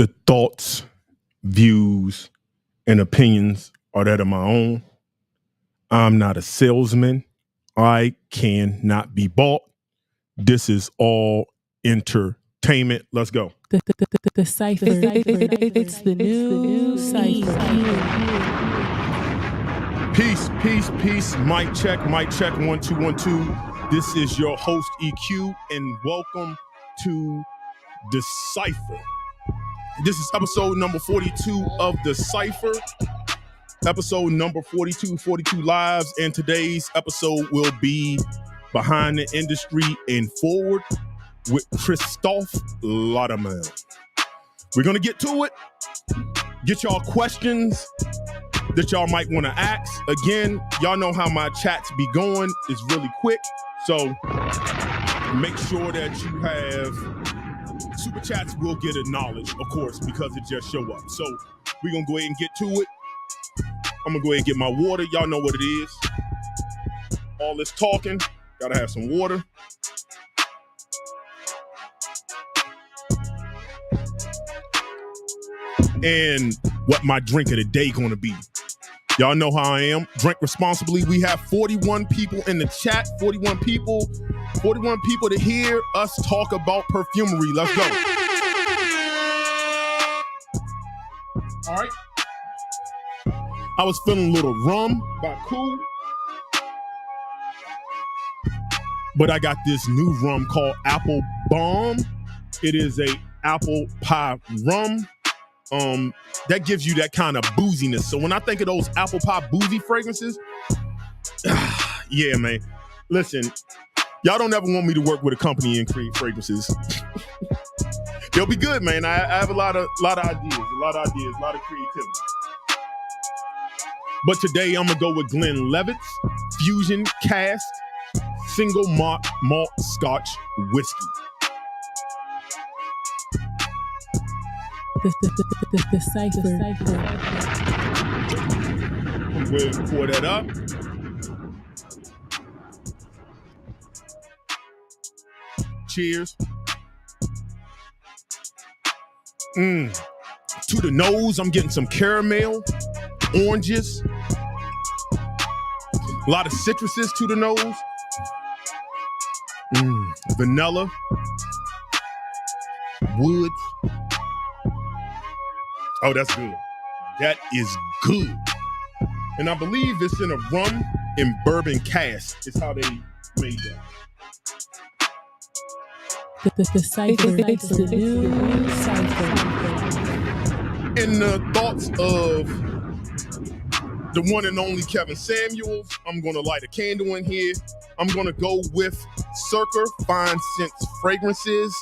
The thoughts, views, and opinions are that of my own. I'm not a salesman. I cannot be bought. This is all entertainment. Let's go. The Cipher. It's the new Cipher. Peace, peace, peace. Mic check, 1 2 1 2. This is your host EQ, and welcome to the Cipher. This is episode number 42 of the Cipher. Episode number 42 lives, and today's episode will be Behind the Industry and Forward with Christophe Laudamiel. We're gonna get to it. Get y'all questions that y'all might want to ask. Again, y'all know how my chats be going. It's really quick, so make sure that you have super chats. Will get acknowledged, of course, because it just show up. So we're gonna go ahead and get to it. I'm gonna go ahead and get my water. Y'all know what it is. All this talking, gotta have some water. And what my drink of the day gonna be. Y'all know how I am. Drink responsibly. We have 41 people in the chat. 41 people to hear us talk about perfumery. Let's go. All right. I was feeling a little rum by Cool, but I got this new rum called Apple Bomb. It is a apple pie rum. That gives you that kind of booziness. So when I think of those apple pie boozy fragrances, yeah, man. Listen, y'all don't ever want me to work with a company and create fragrances. They'll be good, man. I have a lot of ideas, a lot of creativity. But today I'm gonna go with Glenlivet's Fusion Cast Single Malt Scotch Whiskey. The Cipher. I'm going to pour that up. Cheers. To the nose, I'm getting some caramel, oranges, a lot of citruses to the nose. Vanilla, wood. Oh, that's good. That is good. And I believe it's in a rum and bourbon cask is how they made that. The Cipher. It's the new Cipher. In the thoughts of the one and only Kevin Samuels, I'm going to light a candle in here. I'm going to go with Circa Fine Scents Fragrances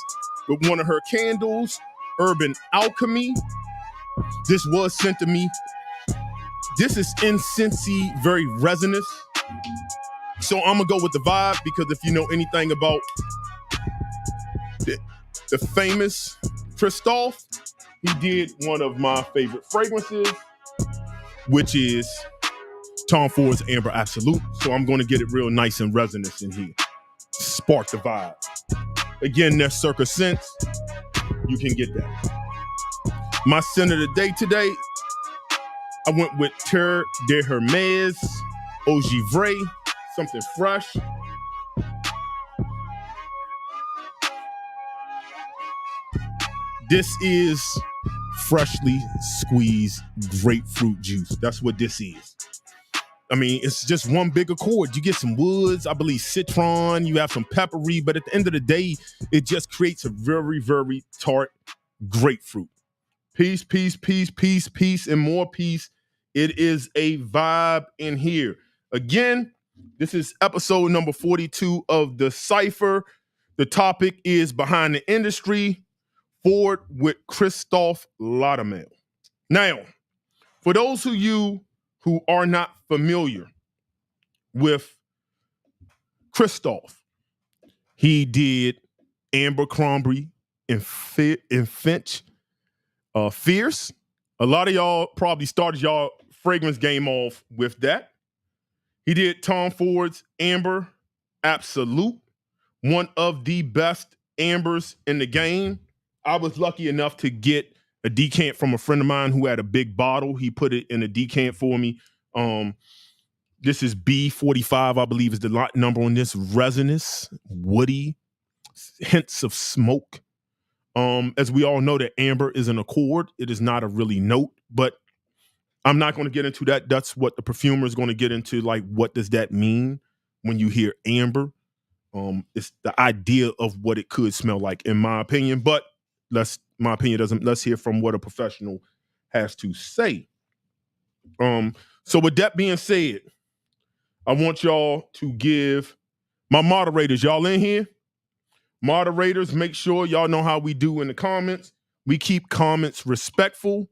with one of her candles, Urban Alchemy. This was sent to me. This is incensey, very resinous. So I'm going to go with the vibe, because if you know anything about the famous Christophe, he did one of my favorite fragrances, which is Tom Ford's Amber Absolute. So I'm going to get it real nice and resonant in here. Spark the vibe. Again, that's Circa Scents. You can get that. My scent of the day today, I went with Terre de Hermes, Ogivray, something fresh. This is freshly squeezed grapefruit juice. That's what this is. I mean, it's just one big accord. You get some woods, I believe citron, you have some peppery, but at the end of the day, it just creates a very, very tart grapefruit. Peace, peace, peace, peace, peace, and more peace. It is a vibe in here. Again, this is episode number 42 of the Cipher. The topic is Behind the Industry, Forward with Christophe Laudamiel. Now, for those of you who are not familiar with Christophe, he did Abercrombie and Fitch Fierce. A lot of y'all probably started y'all fragrance game off with that. He did Tom Ford's Amber Absolute, one of the best ambers in the game. I was lucky enough to get a decant from a friend of mine who had a big bottle. He put it in a decant for me. This is B45, I believe, is the lot number on this. Resinous, woody, hints of smoke. As we all know, that amber is an accord. It is not a really note, but I'm not going to get into that. That's what the perfumer is going to get into. Like, what does that mean when you hear amber? It's the idea of what it could smell like, in my opinion. But let's hear from what a professional has to say. So with that being said, I want y'all to give my moderators, y'all in here? Moderators, make sure y'all know how we do in the comments. We keep comments respectful.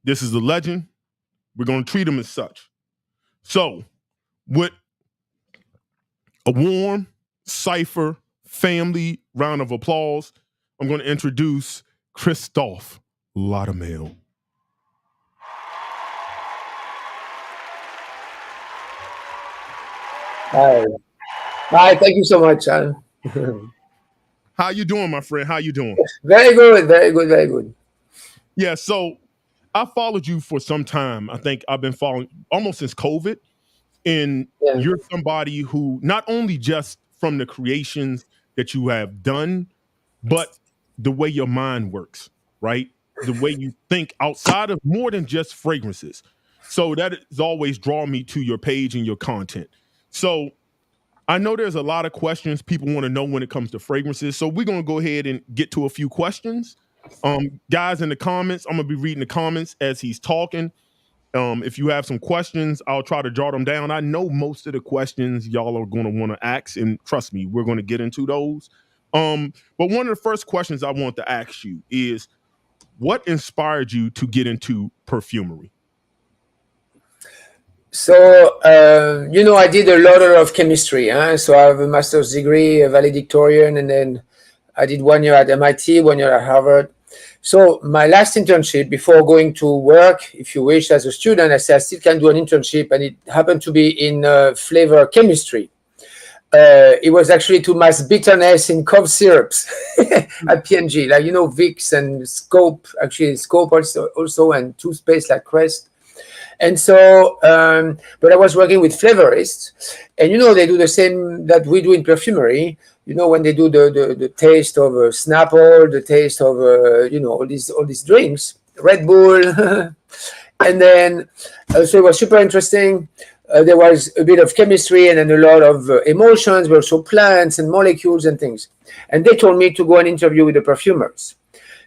This is a legend. We're going to treat them as such. So, with a warm Cipher family round of applause, I'm going to introduce Christophe Laudamiel. Hi, thank you so much. How you doing, my friend? How you doing? Very good, very good, very good. Yeah, so I followed you for some time. I think I've been following almost since COVID. And you're somebody who not only just from the creations that you have done, but the way your mind works, right? The way you think outside of more than just fragrances. So that has always drawn me to your page and your content. So I know there's a lot of questions people want to know when it comes to fragrances. So we're going to go ahead and get to a few questions. Guys in the comments, I'm going to be reading the comments as he's talking. If you have some questions, I'll try to jot them down. I know most of the questions y'all are going to want to ask, and trust me, we're going to get into those. But one of the first questions I want to ask you is, what inspired you to get into perfumery? So, I did a lot of chemistry. So I have a master's degree, a valedictorian, and then I did 1 year at MIT, 1 year at Harvard. So my last internship before going to work, if you wish, as a student, I said I still can do an internship, and it happened to be in flavor chemistry. It was actually to mass bitterness in cough syrups at P&G, like, Vicks and Scope, actually Scope also and toothpaste like Crest. And so, but I was working with flavorists, and they do the same that we do in perfumery. When they do the taste of Snapple, the taste of all these drinks, Red Bull, and then so it was super interesting. There was a bit of chemistry and then a lot of emotions, but also plants and molecules and things. And they told me to go and interview with the perfumers.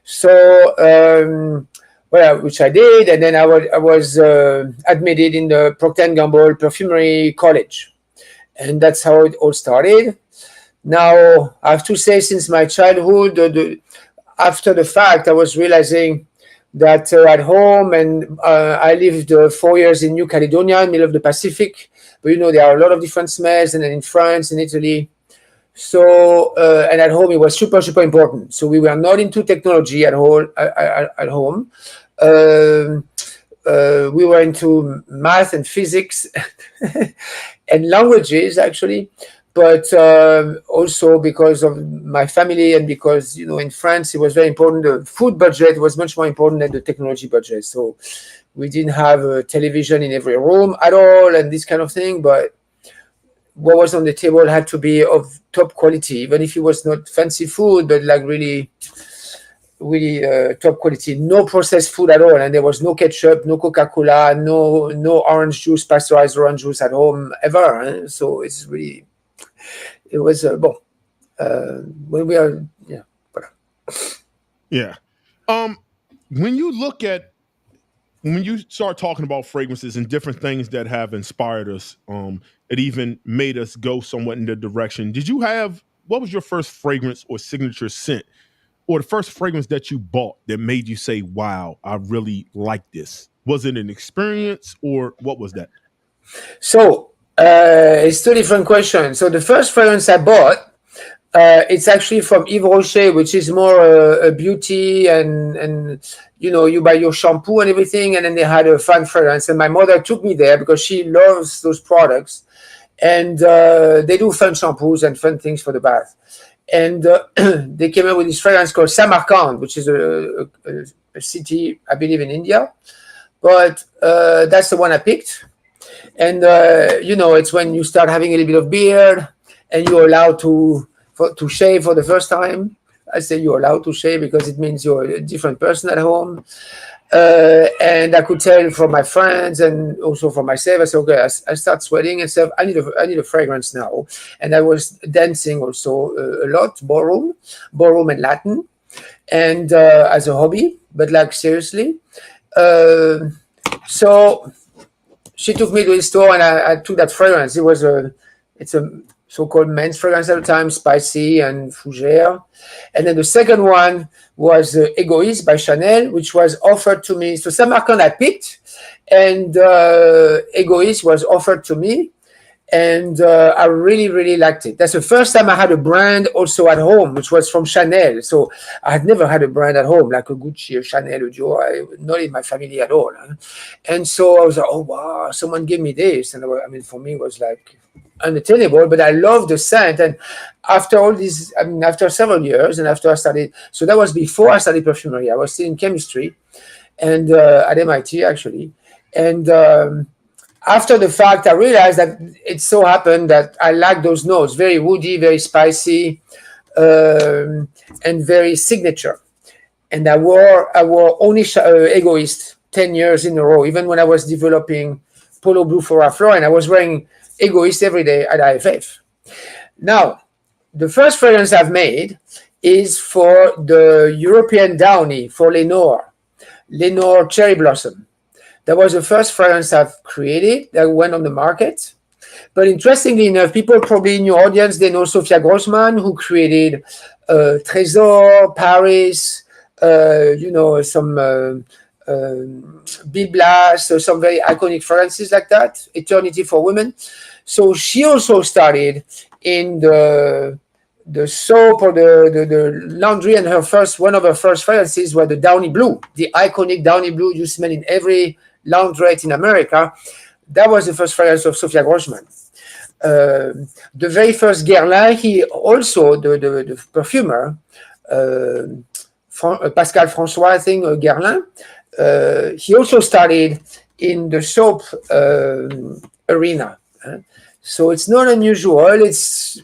So. Which I did, and then I was admitted in the Procter & Gamble Perfumery College, and that's how it all started. Now, I have to say, since my childhood, after the fact, I was realizing that at home, and I lived 4 years in New Caledonia, in the middle of the Pacific, but there are a lot of different smells, and then in France and Italy. So, and at home, it was super, super important. So we were not into technology at home. We were into math and physics and languages, actually. But also because of my family, and because, in France, it was very important. The food budget was much more important than the technology budget. So we didn't have a television in every room at all and this kind of thing. But what was on the table had to be of top quality, even if it was not fancy food, but like really top quality. No processed food at all. And there was no ketchup, no Coca-Cola, no orange juice, pasteurized orange juice at home ever. So it's really... It was when we are when you start talking about fragrances and different things that have inspired us, it even made us go somewhat in the direction. What was your first fragrance or signature scent, or the first fragrance that you bought that made you say, wow, I really like this? Was it an experience, or what was that? So it's two different questions. So the first fragrance I bought, it's actually from Yves Rocher, which is more a beauty, and you buy your shampoo and everything, and then they had a fun fragrance. And my mother took me there because she loves those products, and they do fun shampoos and fun things for the bath. And they came up with this fragrance called Samarkand, which is a city, I believe, in India. But that's the one I picked. And, it's when you start having a little bit of beard and you're allowed to shave for the first time. I say you're allowed to shave because it means you're a different person at home. And I could tell from my friends and also from myself, I said, okay, I start sweating and said, I need a fragrance now. And I was dancing also a lot, ballroom and Latin, and as a hobby, but like seriously. So she took me to the store and I took that fragrance. It's a so-called men's fragrance at the time, spicy and fougère. And then the second one was Egoist by Chanel, which was offered to me. So Samarkand I picked, and Egoist was offered to me, and I really, really liked it. That's the first time I had a brand also at home, which was from Chanel. So I had never had a brand at home, like a Gucci, a Chanel, a Dior, not in my family at all. Huh? And so I was like, oh, wow, someone gave me this. And I mean, for me, it was like unattainable, but I love the scent. And after all these, after several years, and after I started, so that was before I started perfumery. I was still in chemistry, and at MIT actually. And after the fact, I realized that it so happened that I like those notes, very woody, very spicy, and very signature. And I wore only Egoist 10 years in a row, even when I was developing Polo Blue for Ralph Lauren. I was wearing Egoist every day at IFF. Now, the first fragrance I've made is for the European Downy for Lenore Cherry Blossom. That was the first fragrance I've created that went on the market. But interestingly enough, people probably in your audience, they know Sophia Grossman, who created Trésor, Paris, some Bill Blast, some very iconic fragrances like that, Eternity for Women. So she also started in the soap or the laundry, and one of her first fragrances were the Downy Blue, the iconic Downy Blue you smell in every laundrette in America. That was the first fragrance of Sophia Grossman. The very first Guerlain, he also, the perfumer, Pascal François, I think, Guerlain, he also started in the soap arena. So it's not unusual. It's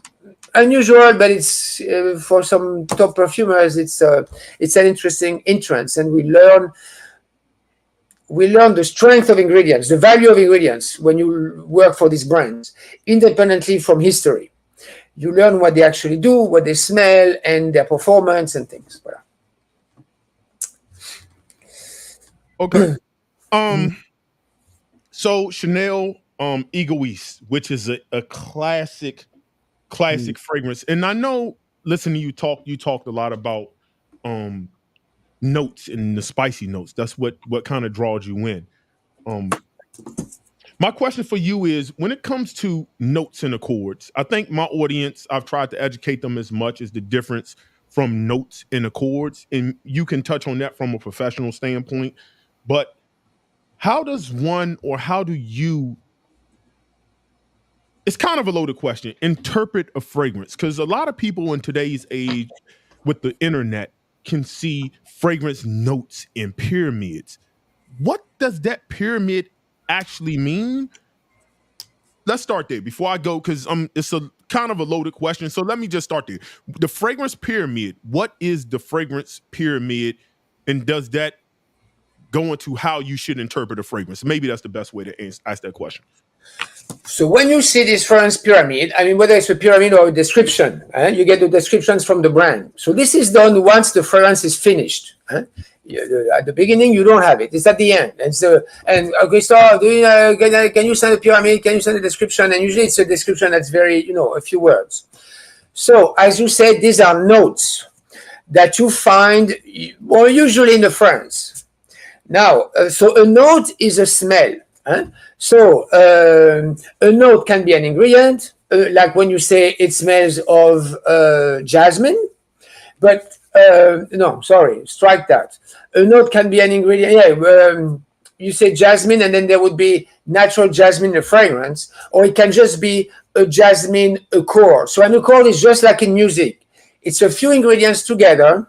unusual, but it's for some top perfumers, it's an interesting entrance, and we learn the strength of ingredients, the value of ingredients when you work for these brands, independently from history. You learn what they actually do, what they smell, and their performance and things. Voilà. Okay. So Chanel Egoist, which is a classic fragrance. And I know, listening to you talked a lot about notes and the spicy notes. That's what kind of draws you in. My question for you is, when it comes to notes and accords, I think my audience, I've tried to educate them as much as the difference from notes and accords, and you can touch on that from a professional standpoint. But how do you, it's kind of a loaded question, interpret a fragrance? Because a lot of people in today's age with the internet can see fragrance notes in pyramids. What does that pyramid actually mean? Let's start there before I go, because it's a kind of a loaded question. So let me just start there. The fragrance pyramid, what is the fragrance pyramid, and does that go into how you should interpret a fragrance? Maybe that's the best way to ask that question. So when you see this fragrance pyramid, I mean, whether it's a pyramid or a description, you get the descriptions from the brand. So this is done once the fragrance is finished. At the beginning, you don't have it. It's at the end. And Christophe, can you send a pyramid? Can you send a description? And usually it's a description that's very, a few words. So as you said, these are notes that you find more usually in the fragrance. Now, so a note is a smell. So a note can be an ingredient, like when you say it smells of jasmine, but no, sorry, strike that. A note can be an ingredient. Yeah, you say jasmine, and then there would be natural jasmine in a fragrance, or it can just be a jasmine accord. So an accord is just like in music. It's a few ingredients together,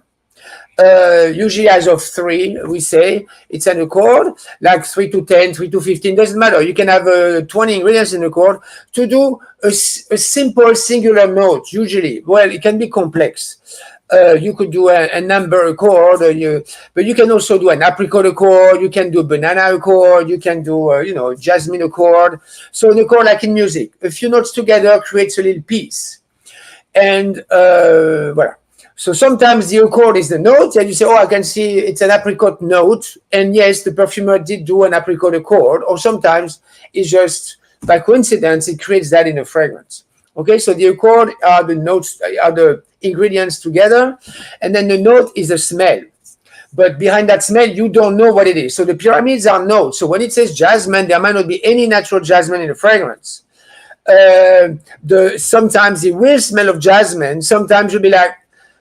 usually as of 3, we say. It's an accord, like 3 to 10, 3 to 15, doesn't matter. You can have 20 ingredients in accord to do a simple singular note, usually. Well, it can be complex. You could do a number accord, but you can also do an apricot accord, you can do a banana accord, you can do, jasmine accord. So an accord like in music, a few notes together creates a little piece. And voilà. So sometimes the accord is the note, and you say, oh, I can see it's an apricot note. And yes, the perfumer did do an apricot accord, or sometimes it's just by coincidence, it creates that in a fragrance. Okay, so the accord are the notes, are the ingredients together, and then the note is the smell. But behind that smell, you don't know what it is. So the pyramids are notes. So when it says jasmine, there might not be any natural jasmine in the fragrance. Sometimes it will smell of jasmine. Sometimes you'll be like,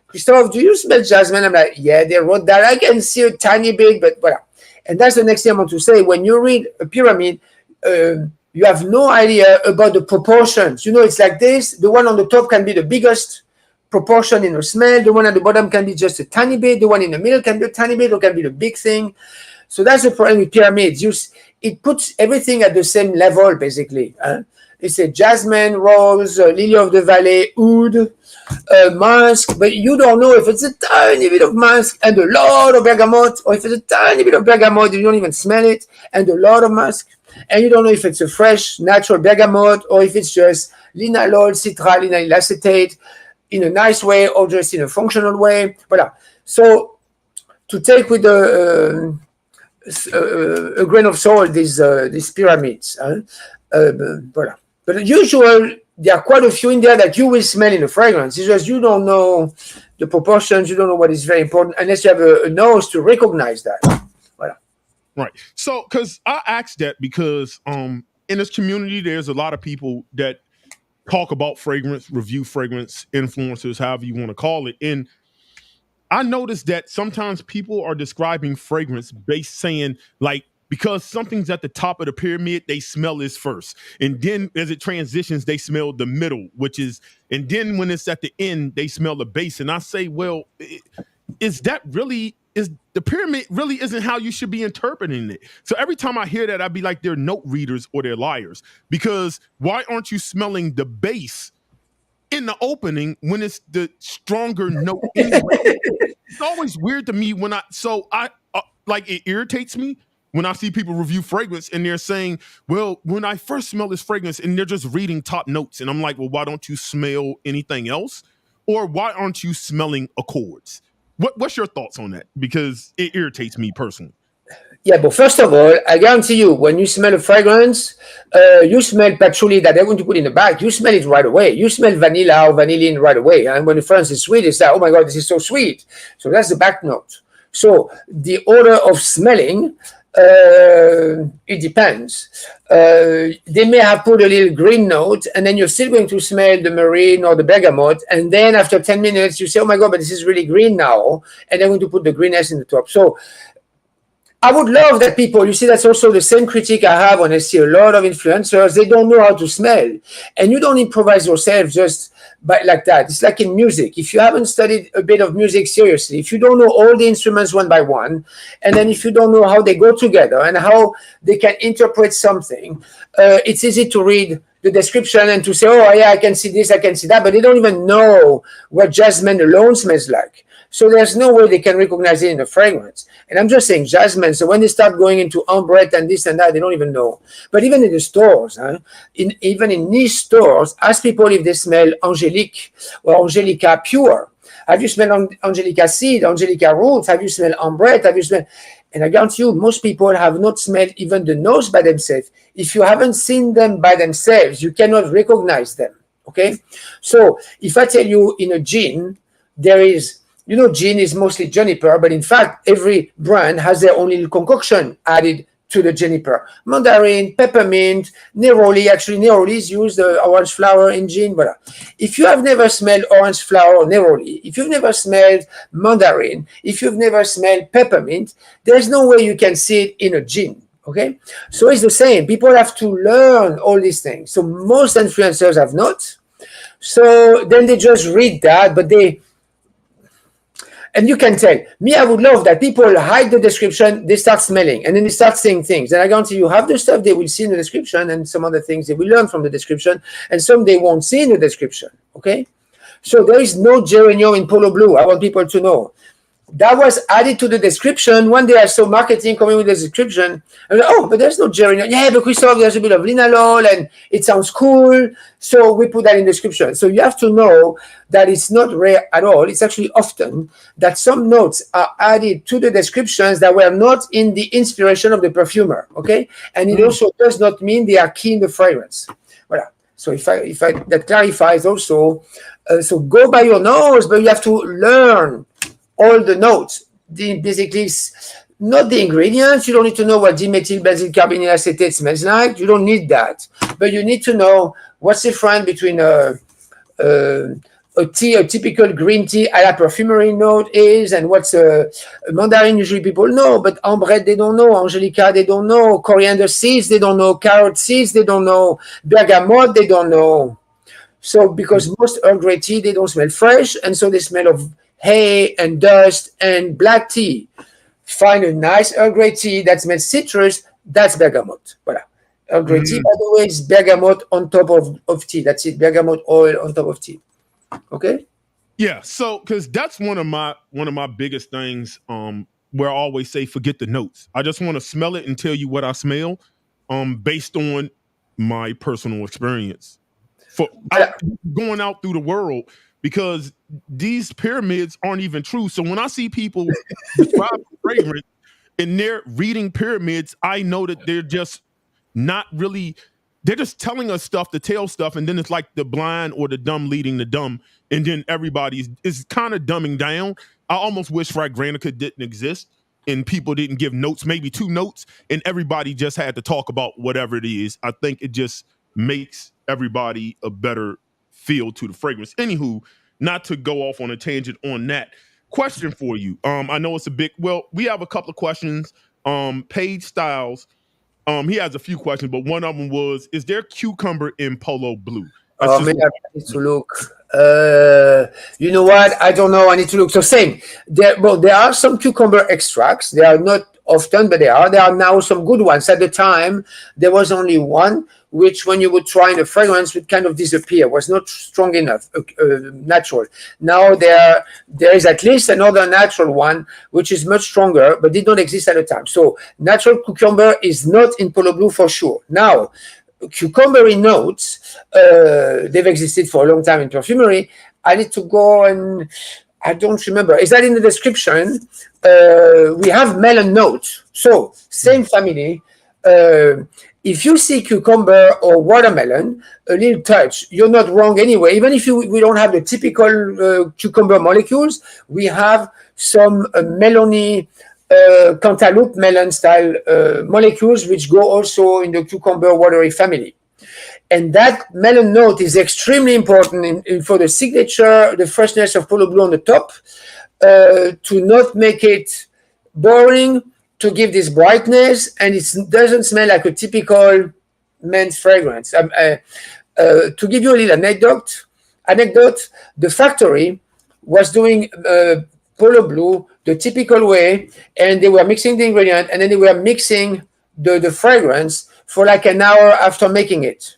Christophe, do you smell jasmine? I'm like, yeah, they wrote that. I can see a tiny bit, but voilà. And that's the next thing I want to say. When you read a pyramid, you have no idea about the proportions. It's like this. The one on the top can be the biggest proportion in the smell. The one at the bottom can be just a tiny bit. The one in the middle can be a tiny bit or can be the big thing. So that's the problem with pyramids. It puts everything at the same level, basically. It's a jasmine, rose, lily of the valley, oud, musk, but you don't know if it's a tiny bit of musk and a lot of bergamot, or if it's a tiny bit of bergamot, you don't even smell it, and a lot of musk, and you don't know if it's a fresh, natural bergamot, or if it's just linalool, citral, linalool acetate, in a nice way, or just in a functional way. Voilà. So to take with a grain of salt these pyramids. Voilà. But usually, there are quite a few in there that you will smell in a fragrance. It's just you don't know the proportions, you don't know what is very important, unless you have a nose to recognize that. Voilà. Right. So, because I asked that because in this community, there's a lot of people that talk about fragrance, review fragrance, influencers, however you want to call it. And I noticed that sometimes people are describing fragrance based saying, like, because something's at the top of the pyramid, they smell this first. And then as it transitions, they smell the middle, and then when it's at the end, they smell the base. And I say, well, is the pyramid really isn't how you should be interpreting it? So every time I hear that, I'd be like, they're note readers or they're liars. Because why aren't you smelling the base in the opening when it's the stronger note anyway? It's always weird to me when it irritates me when I see people review fragrance and they're saying, well, when I first smell this fragrance, and they're just reading top notes. And I'm like, well, why don't you smell anything else? Or why aren't you smelling accords? What's your thoughts on that? Because it irritates me personally. Yeah, but first of all, I guarantee you, when you smell a fragrance, you smell patchouli that they're going to put in the bag. You smell it right away. You smell vanilla or vanillin right away. And when the fragrance is sweet, it's like, oh my God, this is so sweet. So that's the back note. So the order of smelling, it depends. They may have put a little green note, and then you're still going to smell the marine or the bergamot, and then after 10 minutes you say, oh my God, but this is really green now, and they're going to put the greenness in the top. So I would love that people, you see, that's also the same critique I have when I see a lot of influencers. They don't know how to smell, and you don't improvise yourself just like that. It's like in music. If you haven't studied a bit of music seriously, if you don't know all the instruments one by one, and then if you don't know how they go together and how they can interpret something, it's easy to read the description and to say, oh yeah, I can see this, I can see that, but they don't even know what jasmine alone smells like. So there's no way they can recognize it in the fragrance. And I'm just saying jasmine. So when they start going into ambrette and this and that, they don't even know. But even in the stores, even in niche stores, ask people if they smell angelique or angelica pure. Have you smelled angelica seed, angelica roots? Have you smelled ambrette? Have you smelled? And I guarantee you, most people have not smelled even the nose by themselves. If you haven't seen them by themselves, you cannot recognize them. Okay? So if I tell you in a gin, there is, gin is mostly juniper, but in fact, every brand has their own little concoction added to the juniper. Mandarin, peppermint, neroli. Actually, neroli is used, orange flower in gin. Voilà. If you have never smelled orange flower or neroli, if you've never smelled mandarin, if you've never smelled peppermint, there's no way you can see it in a gin. Okay? So it's the same. People have to learn all these things. So most influencers have not. So then they just read that, but they And you can tell me, I would love that people hide the description, they start smelling, and then they start saying things. And I guarantee you have the stuff they will see in the description, and some other things they will learn from the description, and some they won't see in the description. Okay? So there is no geranium in Polo Blue. I want people to know. That was added to the description. One day I saw marketing coming with the description. I was like, oh, but there's no geranium. Yeah, but Christophe, there's a bit of linalool and it sounds cool. So we put that in the description. So you have to know that it's not rare at all. It's actually often that some notes are added to the descriptions that were not in the inspiration of the perfumer. Okay. And it also does not mean they are key in the fragrance. Voilà. So if I that clarifies also. So go by your nose, but you have to learn all the notes, basically not the ingredients. You don't need to know what dimethyl benzyl carbonyl acetate smells like. You don't need that, but you need to know what's the difference between a typical green tea a la perfumery note is, and what's a mandarin usually people know, but ambrette they don't know, angelica they don't know, coriander seeds they don't know, carrot seeds they don't know, bergamot they don't know. So because most Earl Grey tea they don't smell fresh, and so they smell of hay and dust and black tea. Find a nice Earl Grey tea that smells citrus, that's bergamot. Voilà. Earl Grey tea, by the way, is bergamot on top of tea. That's it, bergamot oil on top of tea. Okay? Yeah, so because that's one of my biggest things where I always say forget the notes. I just want to smell it and tell you what I smell based on my personal experience. Going out through the world, because these pyramids aren't even true. So when I see people describe fragrance and they're reading pyramids, I know that they're just not really, they're just telling us stuff to tell stuff. And then it's like the blind or the dumb leading the dumb. And then everybody is kind of dumbing down. I almost wish Fragrantica didn't exist and people didn't give notes, maybe 2 notes, and everybody just had to talk about whatever it is. I think it just makes everybody a better feel to the fragrance. Anywho, not to go off on a tangent on that. Question for you. I know it's a big, well, we have a couple of questions. Paige Styles, he has a few questions, but one of them was, is there cucumber in Polo Blue? I need to look. You know what? I don't know. I need to look. So same. There are some cucumber extracts. They are not often, but there are now some good ones. At the time, there was only one, which when you would try in a fragrance would kind of disappear, was not strong enough, natural. Now there is at least another natural one, which is much stronger, but did not exist at the time. So natural cucumber is not in Polo Blue for sure. Now, cucumbery notes, they've existed for a long time in perfumery. I need to go and I don't remember. Is that in the description? We have melon notes. So same family. If you see cucumber or watermelon, a little touch, you're not wrong anyway. Even if we don't have the typical cucumber molecules, we have some melony, cantaloupe melon style molecules which go also in the cucumber watery family. And that melon note is extremely important for the signature, the freshness of Polo Blue on the top, to not make it boring, to give this brightness, and it doesn't smell like a typical men's fragrance. To give you a little anecdote, the factory was doing Polo Blue the typical way, and they were mixing the ingredient, and then they were mixing the fragrance for like an hour after making it.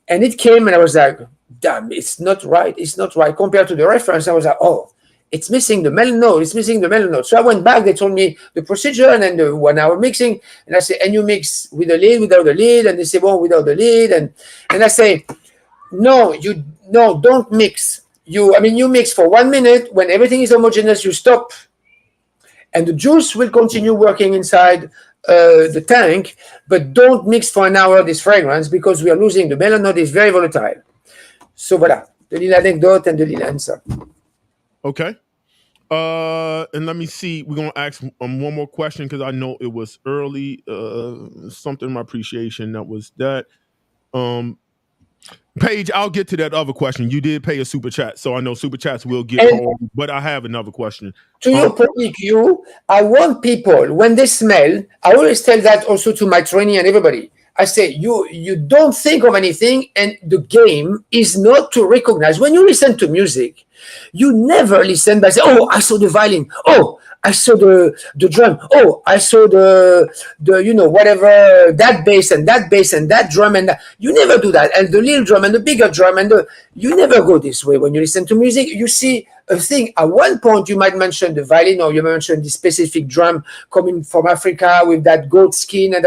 And it came, and I was like, damn, it's not right. It's not right. Compared to the reference, I was like, oh, it's missing the melon note. It's missing the melon note. So I went back. They told me the procedure and then the 1 hour mixing. And I say, and you mix with the lid, without the lid? And they say, well, without the lid. And I say, no, don't mix. You mix for 1 minute. When everything is homogeneous, you stop. And the juice will continue working inside the tank, but don't mix for an hour this fragrance because we are losing the melon note. Is very volatile. So voilà, the little anecdote and the little answer. Okay. And let me see. We're gonna ask one more question because I know it was early. Something in my appreciation that was that. Paige, I'll get to that other question. You did pay a super chat, so I know super chats will get home. But I have another question. To your point, you, I want people when they smell. I always tell that also to my trainee and everybody. I say you don't think of anything, and the game is not to recognize. When you listen to music, You never listen by saying, oh, I saw the violin. Oh, I saw the drum. Oh, I saw the whatever, that bass and that bass and that drum and that. You never do that. And the little drum and the bigger drum you never go this way when you listen to music. You see a thing. At one point, you might mention the violin or you mention the specific drum coming from Africa with that goat skin and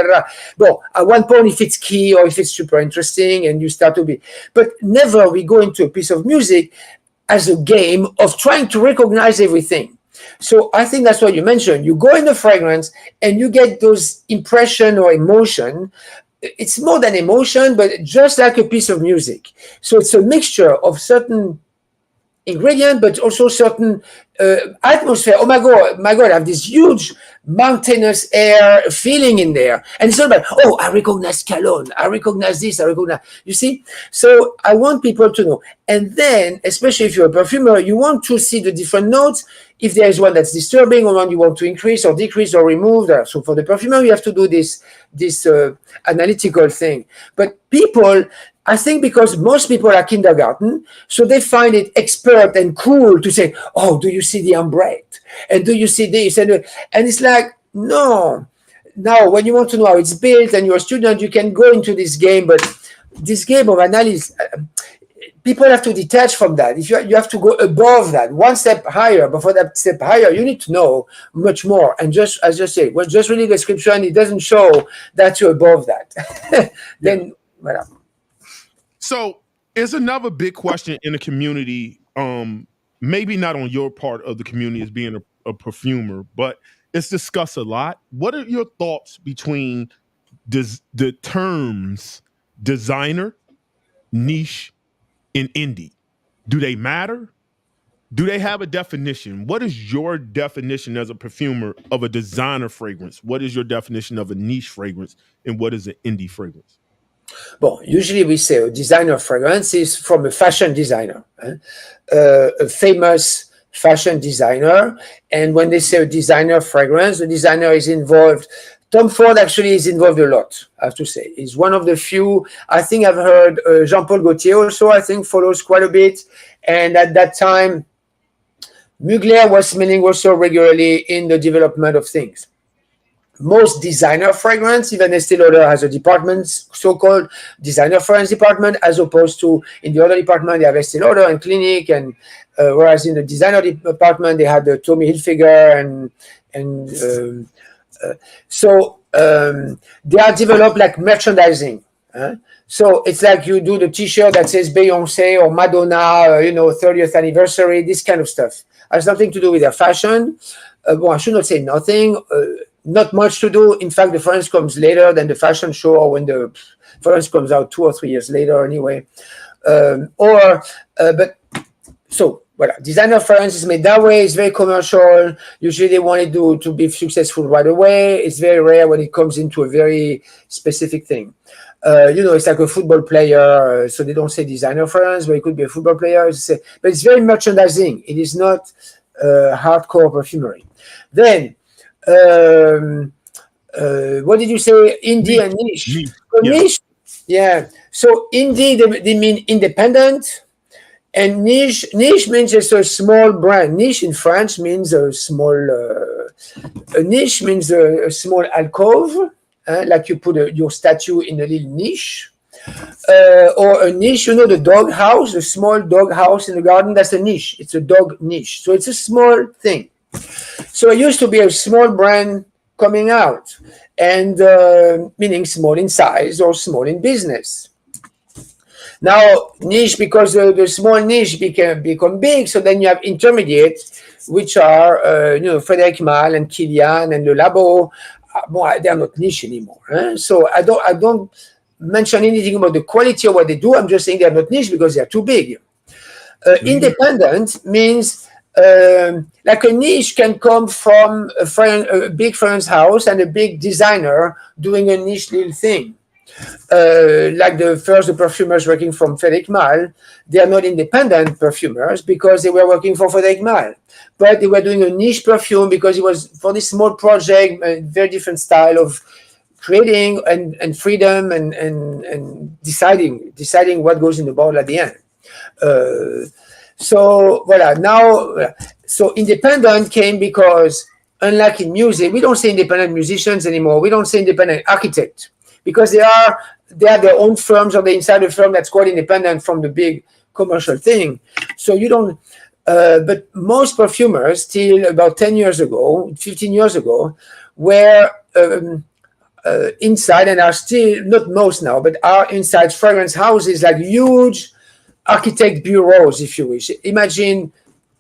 But at one point, if it's key or if it's super interesting and you start to be, but never we go into a piece of music as a game of trying to recognize everything. So I think that's what you mentioned. You go in the fragrance and you get those impression or emotion. It's more than emotion, but just like a piece of music. So it's a mixture of certain ingredient, but also certain atmosphere. Oh my God, I have this huge mountainous air feeling in there. And it's not about, oh, I recognize cologne, I recognize this, I recognize, you see? So I want people to know. And then, especially if you're a perfumer, you want to see the different notes. If there is one that's disturbing or one you want to increase or decrease or remove. So for the perfumer, you have to do this analytical thing. But people, I think because most people are kindergarten, so they find it expert and cool to say, oh, do you see the ombre? And do you see this? And it's like, no. Now, when you want to know how it's built and you're a student, you can go into this game, but this game of analysis, people have to detach from that. If you have to go above that, one step higher. Before that step higher, you need to know much more. And just, as you say, well, just reading the description, it doesn't show that you're above that. Then, voilà. So, it's another big question in the community. Maybe not on your part of the community as being a perfumer, but it's discussed a lot. What are your thoughts between the terms designer, niche, and indie? Do they matter? Do they have a definition? What is your definition as a perfumer of a designer fragrance? What is your definition of a niche fragrance? And what is an indie fragrance? Well, usually we say a designer fragrance is from a fashion designer, a famous fashion designer. And when they say a designer fragrance, the designer is involved. Tom Ford actually is involved a lot, I have to say. He's one of the few. I think I've heard Jean-Paul Gaultier also, I think, follows quite a bit. And at that time, Mugler was smelling also regularly in the development of things. Most designer fragrance, even Estée Lauder has a department, so-called designer fragrance department, as opposed to in the other department, they have Estée Lauder and Clinique, and whereas in the designer department, they had the Tommy Hilfiger so they are developed like merchandising. So it's like you do the T-shirt that says Beyonce or Madonna, 30th anniversary, this kind of stuff. Has nothing to do with their fashion. Well, I should not say nothing. Not much to do. In fact, the fragrance comes later than the fashion show, or when the fragrance comes out 2 or 3 years later anyway. But so, voilà. Designer fragrance is made that way. It's very commercial. Usually they want it to be successful right away. It's very rare when it comes into a very specific thing. It's like a football player, so they don't say designer fragrance, but it could be a football player. But it's very merchandising. It is not hardcore perfumery. Then, what did you say? Indie and niche. Niche, yeah. So indie, they mean independent, and niche means just a small brand. Niche in French means a small. A niche means a small alcove, like you put your statue in a little niche. Or a niche, the dog house, a small dog house in the garden. That's a niche. It's a dog niche. So it's a small thing. So it used to be a small brand coming out, and meaning small in size or small in business. Now niche, because the small niche become big, so then you have intermediate, which are Frédéric Malle and Kilian and Le Labo. They are not niche anymore. So I don't mention anything about the quality of what they do. I'm just saying they are not niche because they are too big. Independent means like a niche can come from a big fragrance house and a big designer doing a niche little thing. Like the perfumers working from Frédéric Malle, they are not independent perfumers because they were working for Frédéric Malle, but they were doing a niche perfume because it was for this small project, a very different style of creating and freedom and deciding what goes in the bottle at the end. So voilà. Now, so independent came because, unlike in music, we don't say independent musicians anymore. We don't say independent architect because they are their own firms or the inside a firm that's quite independent from the big commercial thing. So you don't. But most perfumers, till about 10 years ago, 15 years ago, were inside and are still, not most now, but are inside fragrance houses, like huge architect bureaus, if you wish. Imagine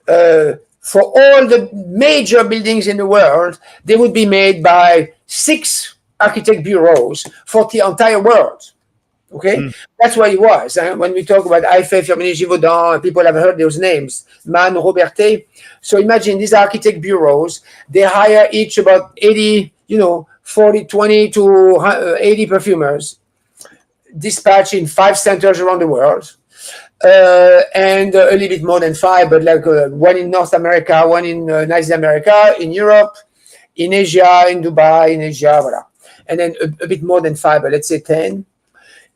for all the major buildings in the world, they would be made by 6 architect bureaus for the entire world. Okay, that's what it was. When we talk about Eiffel, Firmenich, Givaudan, people have heard those names, Man, Robertet. So imagine these architect bureaus, they hire each about 80, 40, 20 to 80 perfumers, dispatched in 5 centers around the world, and a little bit more than 5, but like one in North America, one in North America, in Europe, in Asia, in Dubai, in Asia, voilà. And then a bit more than 5, but let's say 10.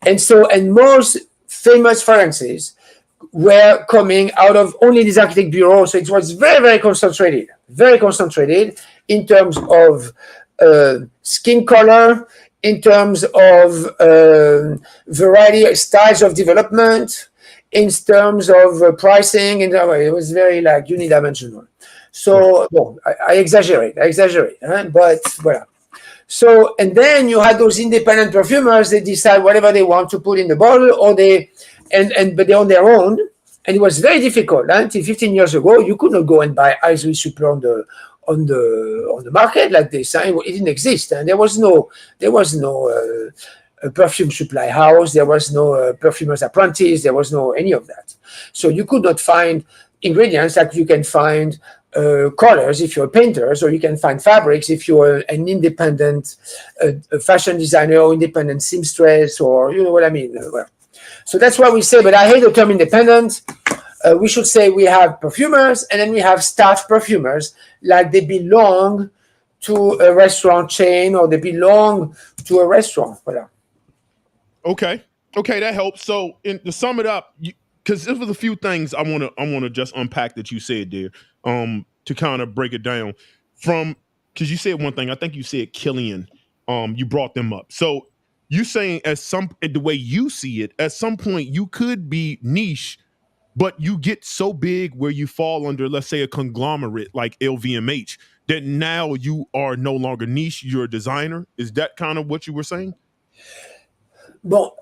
And most famous fragrances were coming out of only these architect bureaus. So it was very concentrated in terms of skin color, in terms of variety, styles of development, in terms of pricing. And it was very like unidimensional. So I exaggerate, but voilà. So, and then you had those independent perfumers, they decide whatever they want to put in the bottle, or but they're on their own. And it was very difficult. Until 15 years ago, you could not go and buy Isoy Super on the market like this. It didn't exist. And there was no perfume supply house. There was no perfumer's apprentice. There was no any of that. So you could not find ingredients like you can find colors if you're a painter, or you can find fabrics if you're an independent fashion designer or independent seamstress, or you know what I mean. So that's why we say, but I hate the term independent. We should say we have perfumers and then we have staff perfumers, like they belong to a restaurant chain or they belong to a restaurant. Voilà. Okay, that helps. So, to sum it up, because there was a few things I want to just unpack that you said there, to kind of break it down from, because you said one thing. I think you said Kilian. You brought them up. So you saying the way you see it, at some point you could be niche, but you get so big where you fall under, let's say, a conglomerate like LVMH, that now you are no longer niche. You're a designer. Is that kind of what you were saying? Well,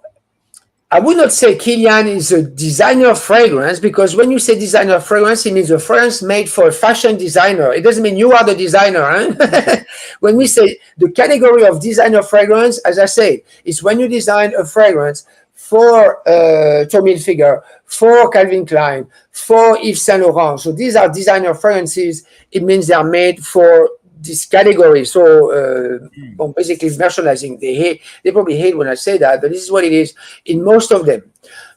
I would not say Kilian is a designer of fragrance, because when you say designer of fragrance, it means a fragrance made for a fashion designer. It doesn't mean you are the designer. Huh? When we say the category of designer fragrance, as I said, is when you design a fragrance for Tommy Hilfiger, for Calvin Klein, for Yves Saint Laurent. So these are designer fragrances. It means they are made for this category. So basically merchandising. They probably hate when I say that, but this is what it is in most of them.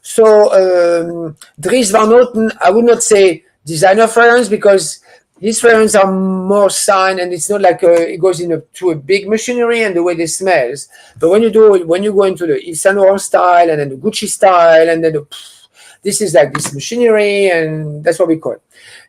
So Dries Van Noten, I would not say designer fragrance, because these fragrances are more signed, and it's not like it goes into a big machinery and the way they smells. But when you go into the Yves Saint Laurent style and then the Gucci style, and then this is like this machinery, and that's what we call it.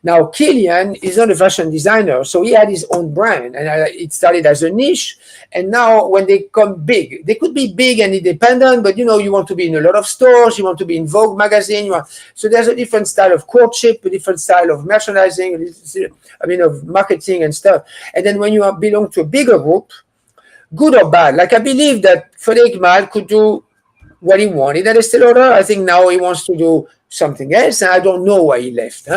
Now, Kilian is not a fashion designer, so he had his own brand, and it started as a niche. And now, when they come big, they could be big and independent, but you want to be in a lot of stores, you want to be in Vogue magazine. So there's a different style of courtship, a different style of merchandising, of marketing and stuff. And then when you belong to a bigger group, good or bad, like I believe that Frédéric Malle could do what he wanted at Estée Lauder. I think now he wants to do something else, and I don't know why he left.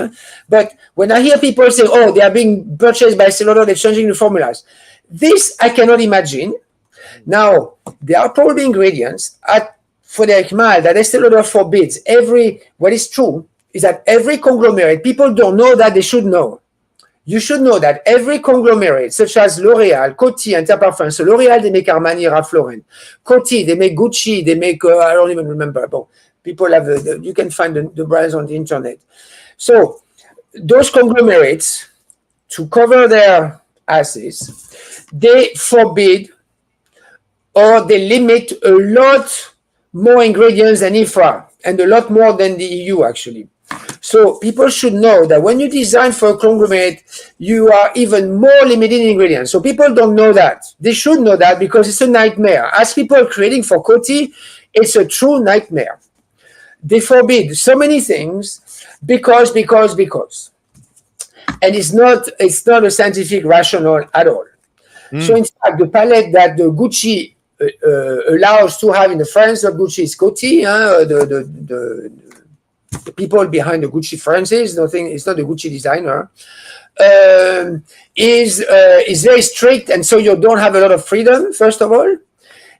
But when I hear people say, oh, they are being purchased by Estée Lauder, they're changing the formulas, this I cannot imagine. Now, there are probably ingredients at Frédéric Malle that Estée Lauder forbids. What is true is that every conglomerate, people don't know that, they should know. You should know that every conglomerate, such as L'Oréal, Coty, Interparfums. So L'Oréal, they make Armani, Ralph Lauren. Coty, they make Gucci, they make, I don't even remember. Bon, people have, you can find the brands on the internet. So those conglomerates, to cover their asses, they forbid or they limit a lot more ingredients than IFRA, and a lot more than the EU, actually. So people should know that when you design for a conglomerate, you are even more limited in ingredients. So people don't know that. They should know that because it's a nightmare. As people are creating for Coty, it's a true nightmare. They forbid so many things because. And it's not a scientific rationale at all. So in fact, the palette that the Gucci allows to have in the France of Gucci is Coty, the people behind the Gucci Fragrances, it's not the Gucci designer, is very strict, and so you don't have a lot of freedom, first of all.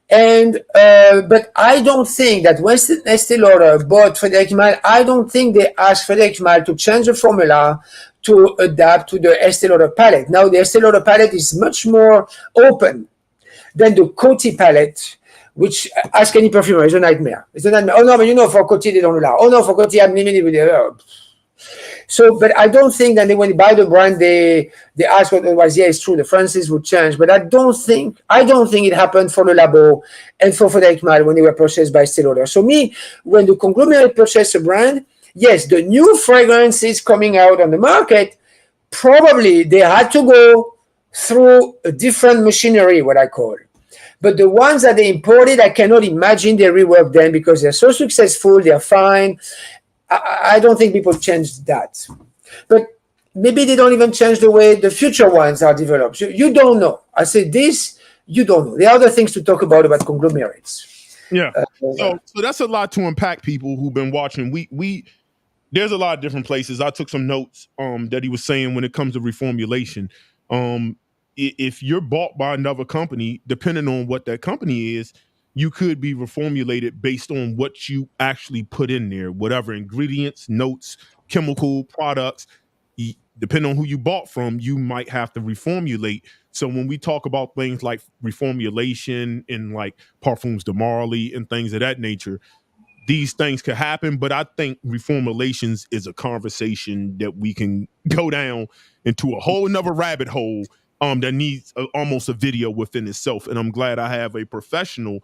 And but I don't think that when Estée Lauder bought Frédéric Malle, I don't think they asked Frédéric Malle to change the formula to adapt to the Estée Lauder palette. Now the Estée Lauder palette is much more open than the Coty palette, which, ask any perfumer, is a nightmare. It's a nightmare. Oh no, but for Coty they don't allow. Oh no, for Coty I'm limited with the. So, but I don't think that when they buy the brand, they ask what it was. Yeah, it's true, the Francis would change, but I don't think it happened for Le Labo and for Frédéric Malle when they were purchased by Estée Lauder. So when the conglomerate purchased a brand, yes, the new fragrances coming out on the market, probably they had to go through a different machinery, what I call. But the ones that they imported, I cannot imagine they rework them because they're so successful, they're fine. I don't think people change that. But maybe they don't even change the way the future ones are developed. You don't know. I say this, you don't know. There are other things to talk about conglomerates. Yeah. So that's a lot to unpack, people who've been watching. There's a lot of different places. I took some notes that he was saying when it comes to reformulation. If you're bought by another company, depending on what that company is, you could be reformulated based on what you actually put in there, whatever ingredients, notes, chemical products, depending on who you bought from, you might have to reformulate. So when we talk about things like reformulation in like Parfums de Marly and things of that nature, these things could happen, but I think reformulations is a conversation that we can go down into a whole nother rabbit hole that needs almost a video within itself. And I'm glad I have a professional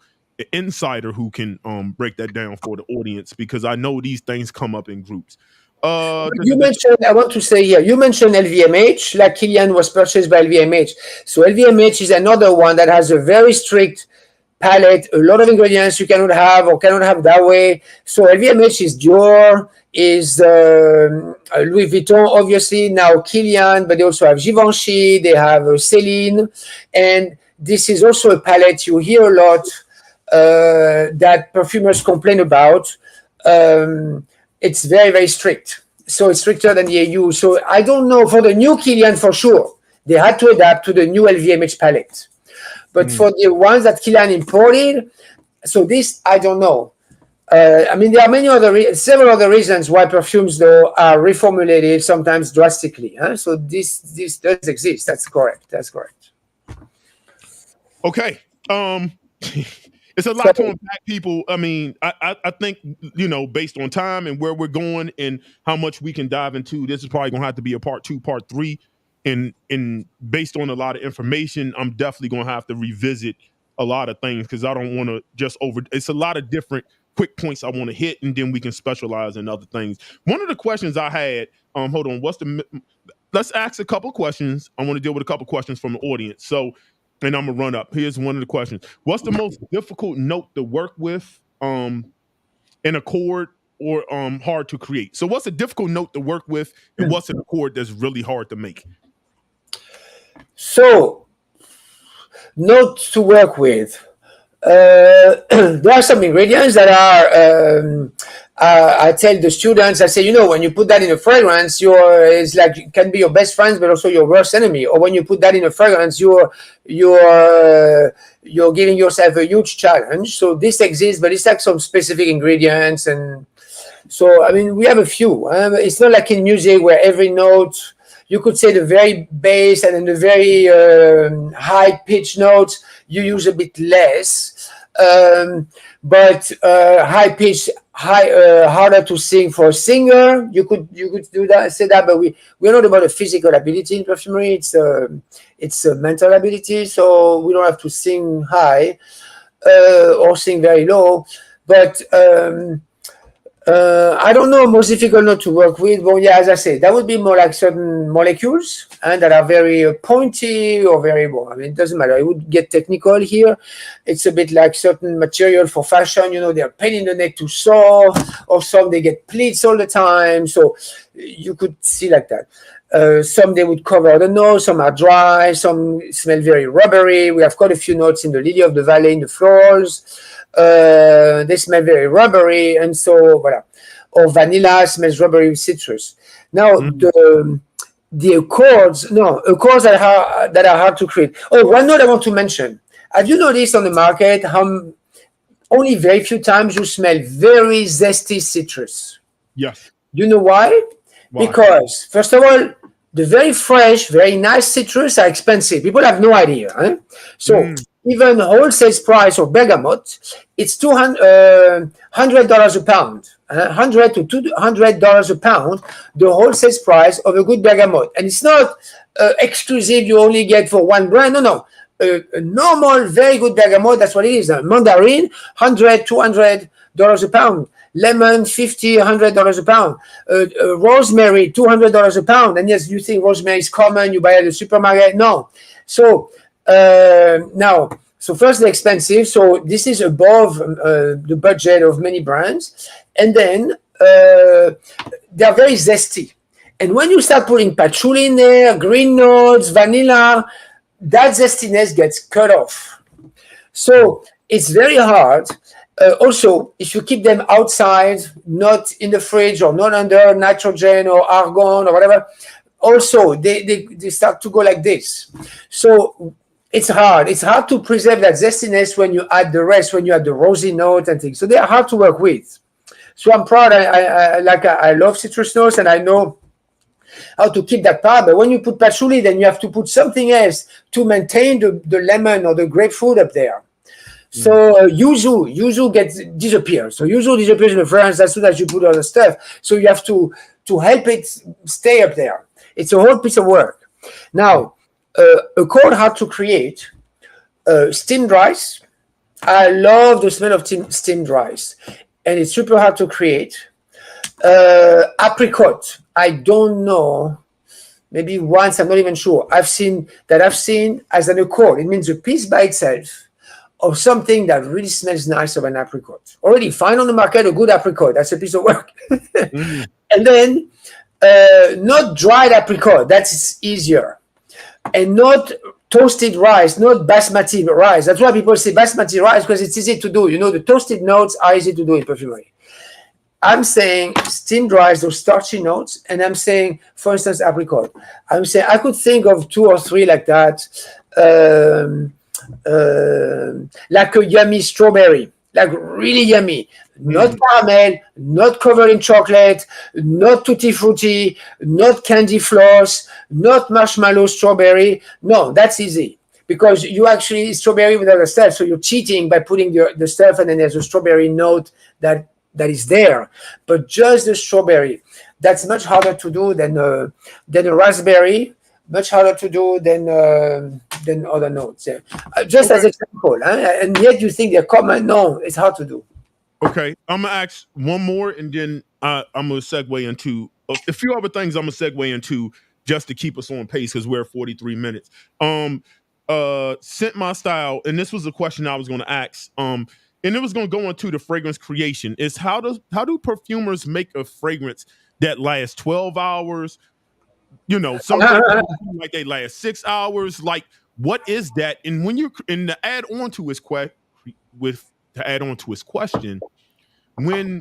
insider who can break that down for the audience, because I know these things come up in groups. You mentioned, I want to say here, you mentioned LVMH, like Kilian was purchased by LVMH. So LVMH is another one that has a very strict palette, a lot of ingredients you cannot have or cannot have that way. So LVMH is Dior, is Louis Vuitton, obviously, now Kilian, but they also have Givenchy, they have Celine, and this is also a palette you hear a lot that perfumers complain about. It's very, very strict. So it's stricter than the EU. So I don't know, for the new Kilian for sure, they had to adapt to the new LVMH palette. But for the ones that Kilian imported, so this, I don't know. I mean, there are several other reasons why perfumes, though, are reformulated sometimes drastically. So this does exist. That's correct. Okay. It's a lot to unpack, people. I mean, I think, based on time and where we're going and how much we can dive into, this is probably going to have to be a part 2, part 3. And based on a lot of information, I'm definitely going to have to revisit a lot of things because I don't want to just it's a lot of different quick points I want to hit, and then we can specialize in other things. One of the questions I had, hold on, let's ask a couple questions. I want to deal with a couple questions from the audience. So, and I'm going to run up. Here's one of the questions. What's the most difficult note to work with in a chord or hard to create? So what's a difficult note to work with, and what's an accord that's really hard to make? So, notes to work with. There are some ingredients that are, I tell the students, I say, when you put that in a fragrance, it's like, it can be your best friend, but also your worst enemy. Or when you put that in a fragrance, you're giving yourself a huge challenge. So this exists, but it's like some specific ingredients. And so, I mean, we have a few. It's not like in music where every note, you could say the very bass and then the very high pitch notes, you use a bit less. But high pitch, harder to sing for a singer. You could do that, say that, but we're not about a physical ability in perfumery. It's a mental ability, so we don't have to sing high or sing very low. But I don't know, most difficult not to work with. But yeah, as I say, that would be more like certain molecules and that are very pointy or very, well, I mean, it doesn't matter. I would get technical here. It's a bit like certain material for fashion, they're pain in the neck to sew, or some they get pleats all the time. So you could see like that. Some they would cover the nose, some are dry, some smell very rubbery. We have quite a few notes in the Lily of the Valley in the florals. They smell very rubbery, and so voilà. Or vanilla smells rubbery with citrus. Now the accords that are hard to create. Oh, one note I want to mention. Have you noticed on the market how only very few times you smell very zesty citrus? Yes. You know why? Because first of all, the very fresh, very nice citrus are expensive. People have no idea. Eh? So even wholesale price of bergamot, it's $100 a pound. $100 to $200 a pound, the wholesale price of a good bergamot. And it's not exclusive you only get for one brand. No. A normal, very good bergamot, that's what it is. Mandarin, $100, $200 a pound. Lemon, $50, $100 a pound. Rosemary, $200 a pound. And yes, you think rosemary is common, you buy it at the supermarket. No. So so first they're expensive. So this is above the budget of many brands. And then they're very zesty. And when you start putting patchouli in there, green notes, vanilla, that zestiness gets cut off. So it's very hard. Also, if you keep them outside, not in the fridge or not under nitrogen or argon or whatever, also they start to go like this. So it's hard. It's hard to preserve that zestiness when you add the rest, when you add the rosy note and things. So they are hard to work with. So I'm proud. I love citrus notes and I know how to keep that part. But when you put patchouli, then you have to put something else to maintain the lemon or the grapefruit up there. So yuzu disappears. So yuzu disappears in the fragrance as soon as you put other stuff. So you have to help it stay up there. It's a whole piece of work. Now, a cold hard to create, steamed rice. I love the smell of steamed rice. And it's super hard to create. Apricot. I don't know. Maybe once, I'm not even sure. I've seen as an accord. It means a piece by itself of something that really smells nice of an apricot. Already find on the market a good apricot. That's a piece of work. And then not dried apricot. That's easier. And not toasted rice, not basmati rice. That's why people say basmati rice, because it's easy to do. The toasted notes are easy to do in perfumery. I'm saying steamed rice, those starchy notes, and I'm saying, for instance, apricot. I'm saying I could think of 2 or 3 like that, like a yummy strawberry, like really yummy. Not caramel, not covered in chocolate, not tutti frutti, not candy floss, not marshmallow strawberry. No, that's easy. Because you actually strawberry with other stuff, so you're cheating by putting the stuff, and then there's a strawberry note that is there. But just the strawberry, that's much harder to do than a raspberry, much harder to do than other notes. Yeah. Just as example, and yet you think they're common. No, it's hard to do. Okay, I'm gonna ask one more, and then I'm gonna segue into a few other things. I'm gonna segue into just to keep us on pace because we're at 43 minutes. Scent my style, and this was a question I was gonna ask. And it was going to go into the fragrance creation. Is how do perfumers make a fragrance that lasts 12 hours? Some like they last 6 hours. Like, what is that? And when to add on to his question, when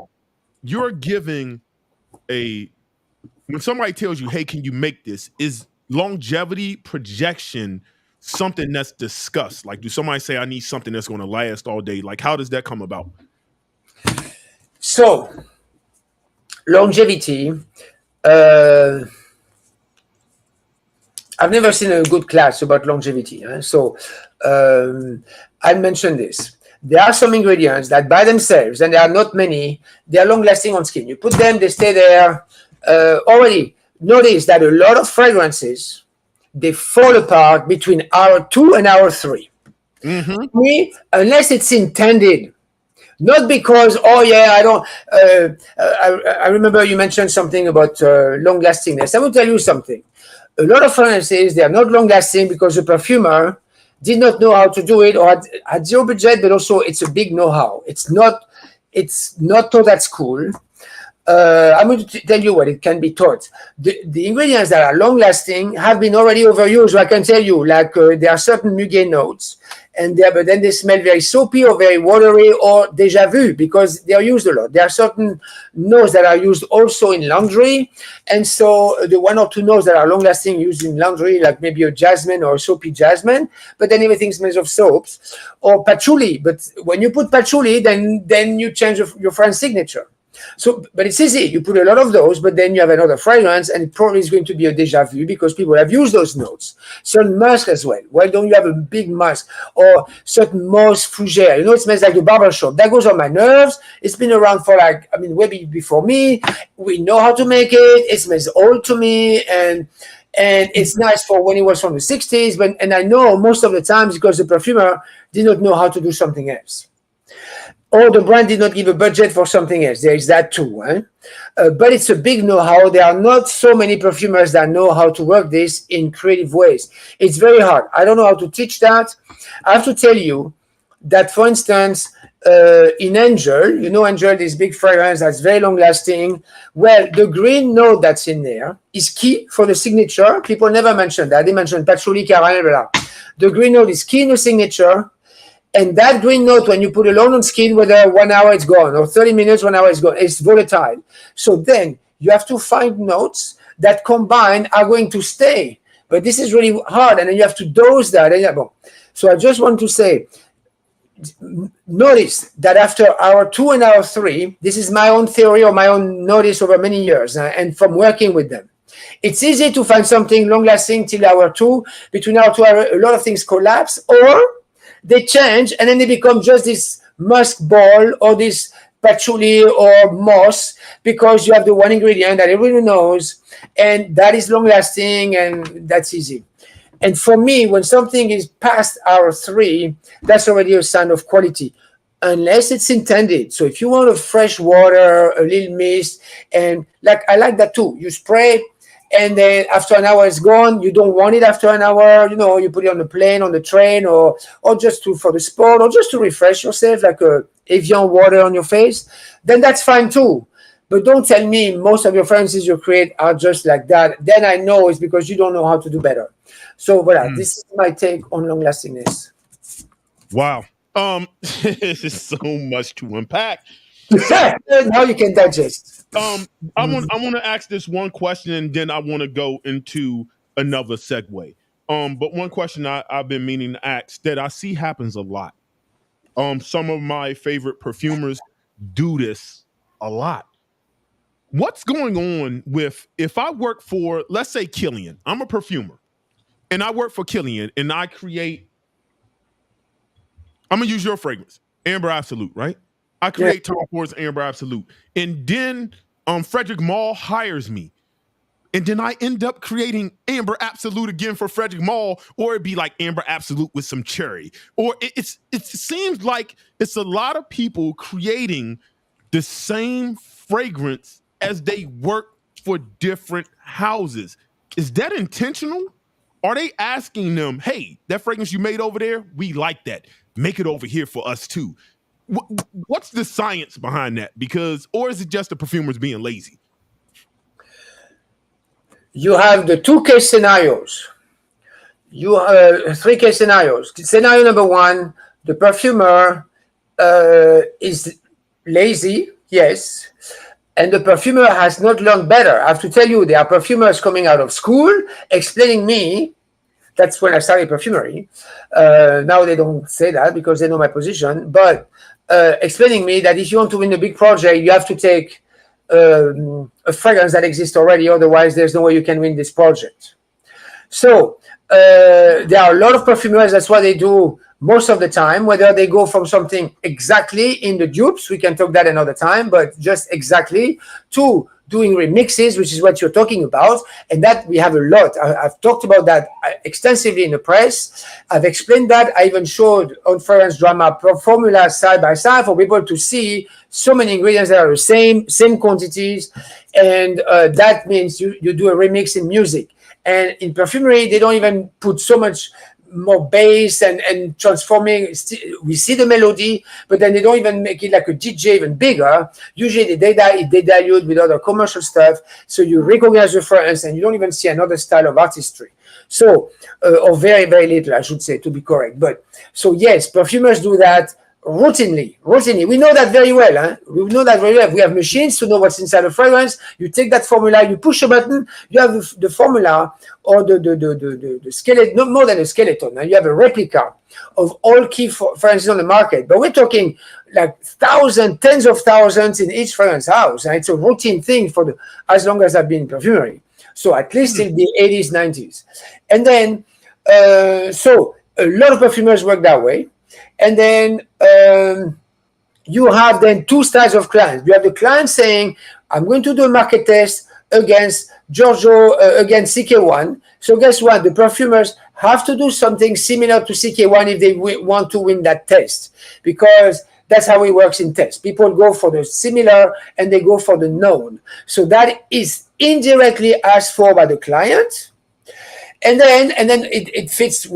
you're giving when somebody tells you, "Hey, can you make this?" Is longevity projection something that's discussed? Like, do somebody say, "I need something that's going to last all day"? Like, how does that come about? So, longevity. I've never seen a good class about longevity. So, I mentioned this. There are some ingredients that by themselves, and there are not many, they are long-lasting on skin. You put them, they stay there. Already notice that a lot of fragrances, they fall apart between hour 2 and hour 3. Unless it's intended, Not because, I remember you mentioned something about long lastingness. I will tell you something. A lot of fragrances, they are not long lasting because the perfumer did not know how to do it, or had zero budget, but also it's a big know-how. It's not taught at school. I'm going to tell you what it can be taught. The ingredients that are long-lasting have been already overused. I can tell you, like there are certain muguet notes, but then they smell very soapy or very watery or déjà vu because they are used a lot. There are certain notes that are used also in laundry, and so the one or two notes that are long-lasting used in laundry, like maybe a jasmine or a soapy jasmine, but then everything smells of soaps, or patchouli. But when you put patchouli, then you change your fragrance signature. So, but it's easy. You put a lot of those, but then you have another fragrance, and it probably is going to be a déjà vu because people have used those notes. Certain musk as well. Why don't you have a big musk or certain moss fougere? You know, it smells like the barbershop. That goes on my nerves. It's been around for way before me. We know how to make it. It smells old to me, and it's nice for when it was from the 60s. And I know most of the times because the perfumer did not know how to do something else. Or the brand did not give a budget for something else. There is that too. But it's a big know-how. There are not so many perfumers that know how to work this in creative ways. It's very hard. I don't know how to teach that. I have to tell you that, for instance, in Angel, you know Angel, this big fragrance that's very long-lasting. Well, the green note that's in there is key for the signature. People never mention that. They mention patchouli, caramel, blah. The green note is key in the signature. And that green note, when you put alone on skin, whether 1 hour it's gone or 30 minutes, 1 hour it's gone, it's volatile. So then you have to find notes that combined are going to stay. But this is really hard, and then you have to dose that. So I just want to say, notice that after hour 2 and hour 3, this is my own theory or my own notice over many years, and from working with them. It's easy to find something long-lasting till hour 2. Between hour 2 a lot of things collapse, or they change, and then they become just this musk ball or this patchouli or moss because you have the one ingredient that everyone knows, and that is long-lasting, and that's easy. And for me, when something is past hour 3, that's already a sign of quality, unless it's intended. So if you want a fresh water, a little mist, and I like that too. You spray, and then after an hour it's gone. You don't want it after an hour. You know, you put it on the plane, on the train, or just for the sport, or just to refresh yourself, like a Evian water on your face. Then that's fine too. But don't tell me most of your fragrances you create are just like that. Then I know it's because you don't know how to do better. So voilà, this is my take on long lastingness. Wow. There's so much to unpack. Now you can digest. I want to ask this one question, and then I want to go into another segue. But one question I've been meaning to ask that I see happens a lot. Some of my favorite perfumers do this a lot. What's going on with, if I work for, let's say Kilian, I'm a perfumer, and I work for Kilian, and I create, I'm going to use your fragrance, Amber Absolute, right? I create Tom Ford's Amber Absolute. And then Frederick Malle hires me. And then I end up creating Amber Absolute again for Frederick Malle, or it'd be like Amber Absolute with some cherry. Or it seems like it's a lot of people creating the same fragrance as they work for different houses. Is that intentional? Are they asking them, hey, that fragrance you made over there, we like that. Make it over here for us too. What's the science behind that? Or is it just the perfumers being lazy? You have the 2 case scenarios. You have 3 case scenarios. Scenario number 1, the perfumer is lazy, yes, and the perfumer has not learned better. I have to tell you, there are perfumers coming out of school explaining me. That's when I started perfumery. Now they don't say that because they know my position, but explaining me that if you want to win a big project, you have to take a fragrance that exists already. Otherwise, there's no way you can win this project. So there are a lot of perfumers. That's what they do most of the time, whether they go from something exactly in the dupes, we can talk that another time, but just exactly, to doing remixes, which is what you're talking about, and that we have a lot. I've talked about that extensively in the press. I've explained that. I even showed on Fragrance Drama formula side by side for people to see so many ingredients that are the same quantities, and that means you do a remix in music. And in perfumery, they don't even put so much more bass and transforming. We see the melody, but then they don't even make it like a DJ even bigger. Usually they dilute with other commercial stuff, so you recognize the fragrance and you don't even see another style of artistry. So, or very, very little, I should say, to be correct. But so yes, perfumers do that routinely. We know that very well. Huh? We know that very well. We have machines to know what's inside the fragrance. You take that formula, you push a button, you have the formula or the skeleton, no more than a skeleton. And you have a replica of all key fragrances on the market. But we're talking like thousands, tens of thousands in each fragrance house. And it's a routine thing for as long as I've been in perfumery. So at least in the 80s, 90s. And then, so a lot of perfumers work that way. And then you have then two styles of clients. You have the client saying, I'm going to do a market test against against CK1. So guess what? The perfumers have to do something similar to CK1 if they want to win that test, because that's how it works in tests. People go for the similar and they go for the known. So that is indirectly asked for by the client. And then it fits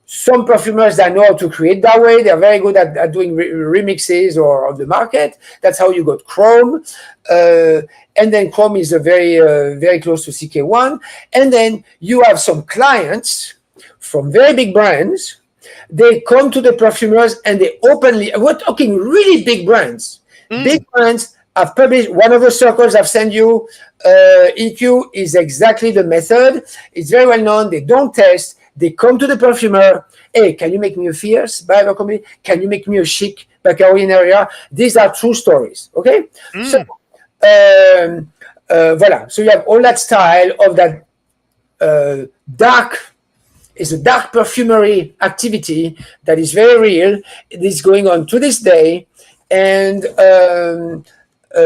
some perfumers that know how to create that way. They're very good at doing remixes or of the market. That's how you got Chrome. And then Chrome is a very close to CK1. And then you have some clients from very big brands. They come to the perfumers and they openly, we're talking really big brands. Big brands have published, one of the circles I've sent you, EQ is exactly the method. It's very well known. They don't test. They come to the perfumer. Hey, can you make me a Fierce by Aberombie? Can you make me a Chic by Caroline Herrera? These are true stories. Okay? So, voila. So you have all that style of that it's a dark perfumery activity that is very real. It is going on to this day. And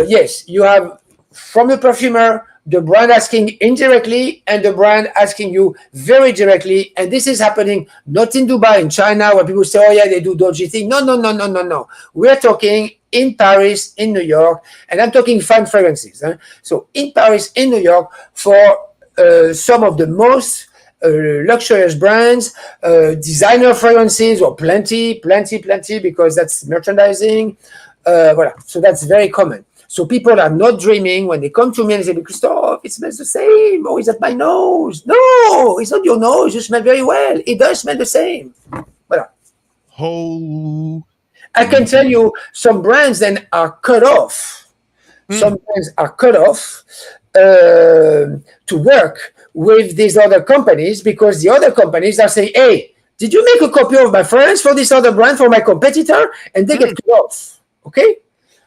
yes, you have from the perfumer, the brand asking indirectly and the brand asking you very directly. And this is happening not in Dubai, in China, where people say, oh yeah, they do dodgy things. No. We're talking in Paris, in New York, and I'm talking fine fragrances. Huh? So in Paris, in New York, for some of the most luxurious brands, designer fragrances, or plenty, because that's merchandising. Voilà. So that's very common. So people are not dreaming when they come to me and say, Christophe, it smells the same. Oh, is that my nose? No, it's not your nose. You smell very well. It does smell the same. Voilà. I can tell you some brands then are cut off. Some brands are cut off to work with these other companies, because the other companies are saying, hey, did you make a copy of my fragrance for this other brand, for my competitor? And they get cut off. Okay?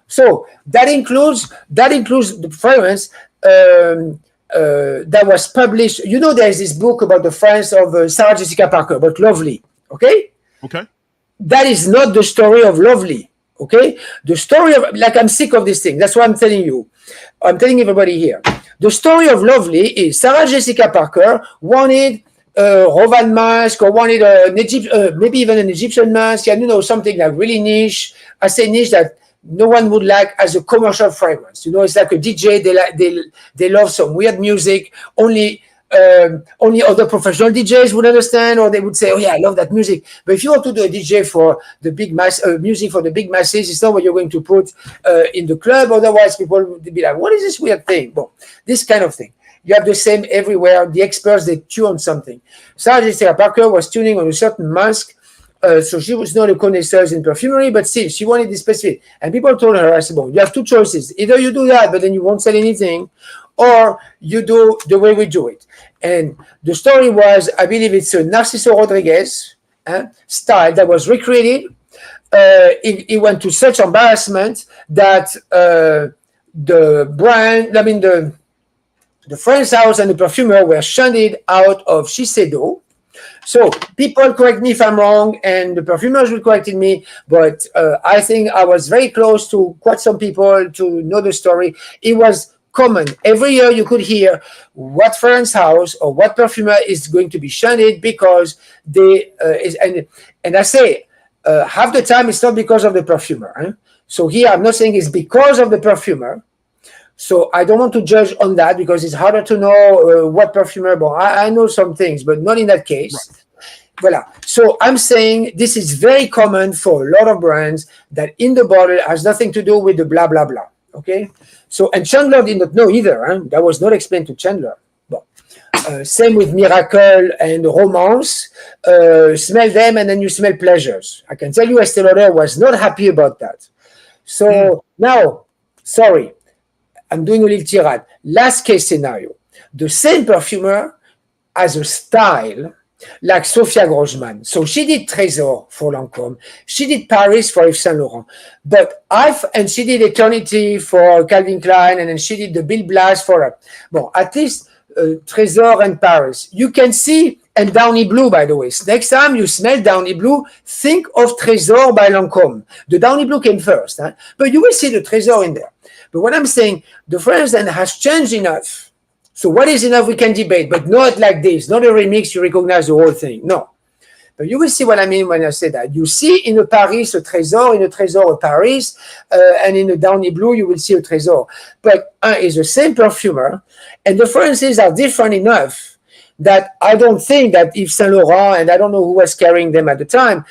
So that includes the fragrance that was published. You know, there is this book about the fragrance of Sarah Jessica Parker, about Lovely. Okay? Okay. That is not the story of Lovely. Okay? The story of, like, I'm sick of this thing. That's what I'm telling you. I'm telling everybody here. The story of Lovely is Sarah Jessica Parker wanted Rovan mask, or wanted maybe even an Egyptian mask, and something like really niche. I say niche that no one would like as a commercial fragrance. It's like a DJ. They love some weird music. Only other professional DJs would understand, or they would say, "Oh yeah, I love that music." But if you want to do a DJ for the big mass, music for the big masses, it's not what you're going to put in the club. Otherwise, people would be like, "What is this weird thing?" Well, this kind of thing. You have the same everywhere. The experts, they tune something. Sarah Jessica Parker was tuning on a certain mask. So she was not a connoisseur in perfumery, but still, she wanted this specific. And people told her, I said, well, you have two choices. Either you do that, but then you won't sell anything, or you do the way we do it. And the story was, I believe it's a Narciso Rodriguez style that was recreated. It went to such embarrassment that the brand, the French house and the perfumer were shunned out of Shiseido. So people correct me if I'm wrong, and the perfumers will correct me, but I think I was very close to quite some people to know the story. It was common. Every year you could hear what fragrance house or what perfumer is going to be shunned because they and I say half the time it's not because of the perfumer. Hein? So here I'm not saying it's because of the perfumer. So I don't want to judge on that because it's harder to know what perfumer. But I know some things, but not in that case. Right. Voilà. So I'm saying this is very common for a lot of brands that in the bottle has nothing to do with the blah, blah, blah. Okay? So, and Chandler did not know either. Huh? That was not explained to Chandler. Bon. Same with Miracle and Romance. Smell them and then you smell pleasures. I can tell you Estée Lauder was not happy about that. So now, sorry, I'm doing a little tirade. Last case scenario. The same perfumer has a style like Sophia Grossman. So she did Trésor for Lancôme. She did Paris for Yves Saint Laurent. And she did Eternity for Calvin Klein, and then she did the Bill Blass for her. Bon, at least Trésor and Paris. You can see, and Downy Blue, by the way. Next time you smell Downy Blue, think of Trésor by Lancôme. The Downy Blue came first, huh? But you will see the Trésor in there. But what I'm saying, the fragrance then has changed enough. So what is enough we can debate, but not like this, not a remix, you recognize the whole thing. No. But you will see what I mean when I say that. You see in a Paris a Trésor, in a Trésor a Paris, and in a Downy Blue you will see a Trésor. But it's the same perfumer, and the fragrances are different enough that I don't think that Yves Saint Laurent, and I don't know who was carrying them at the time,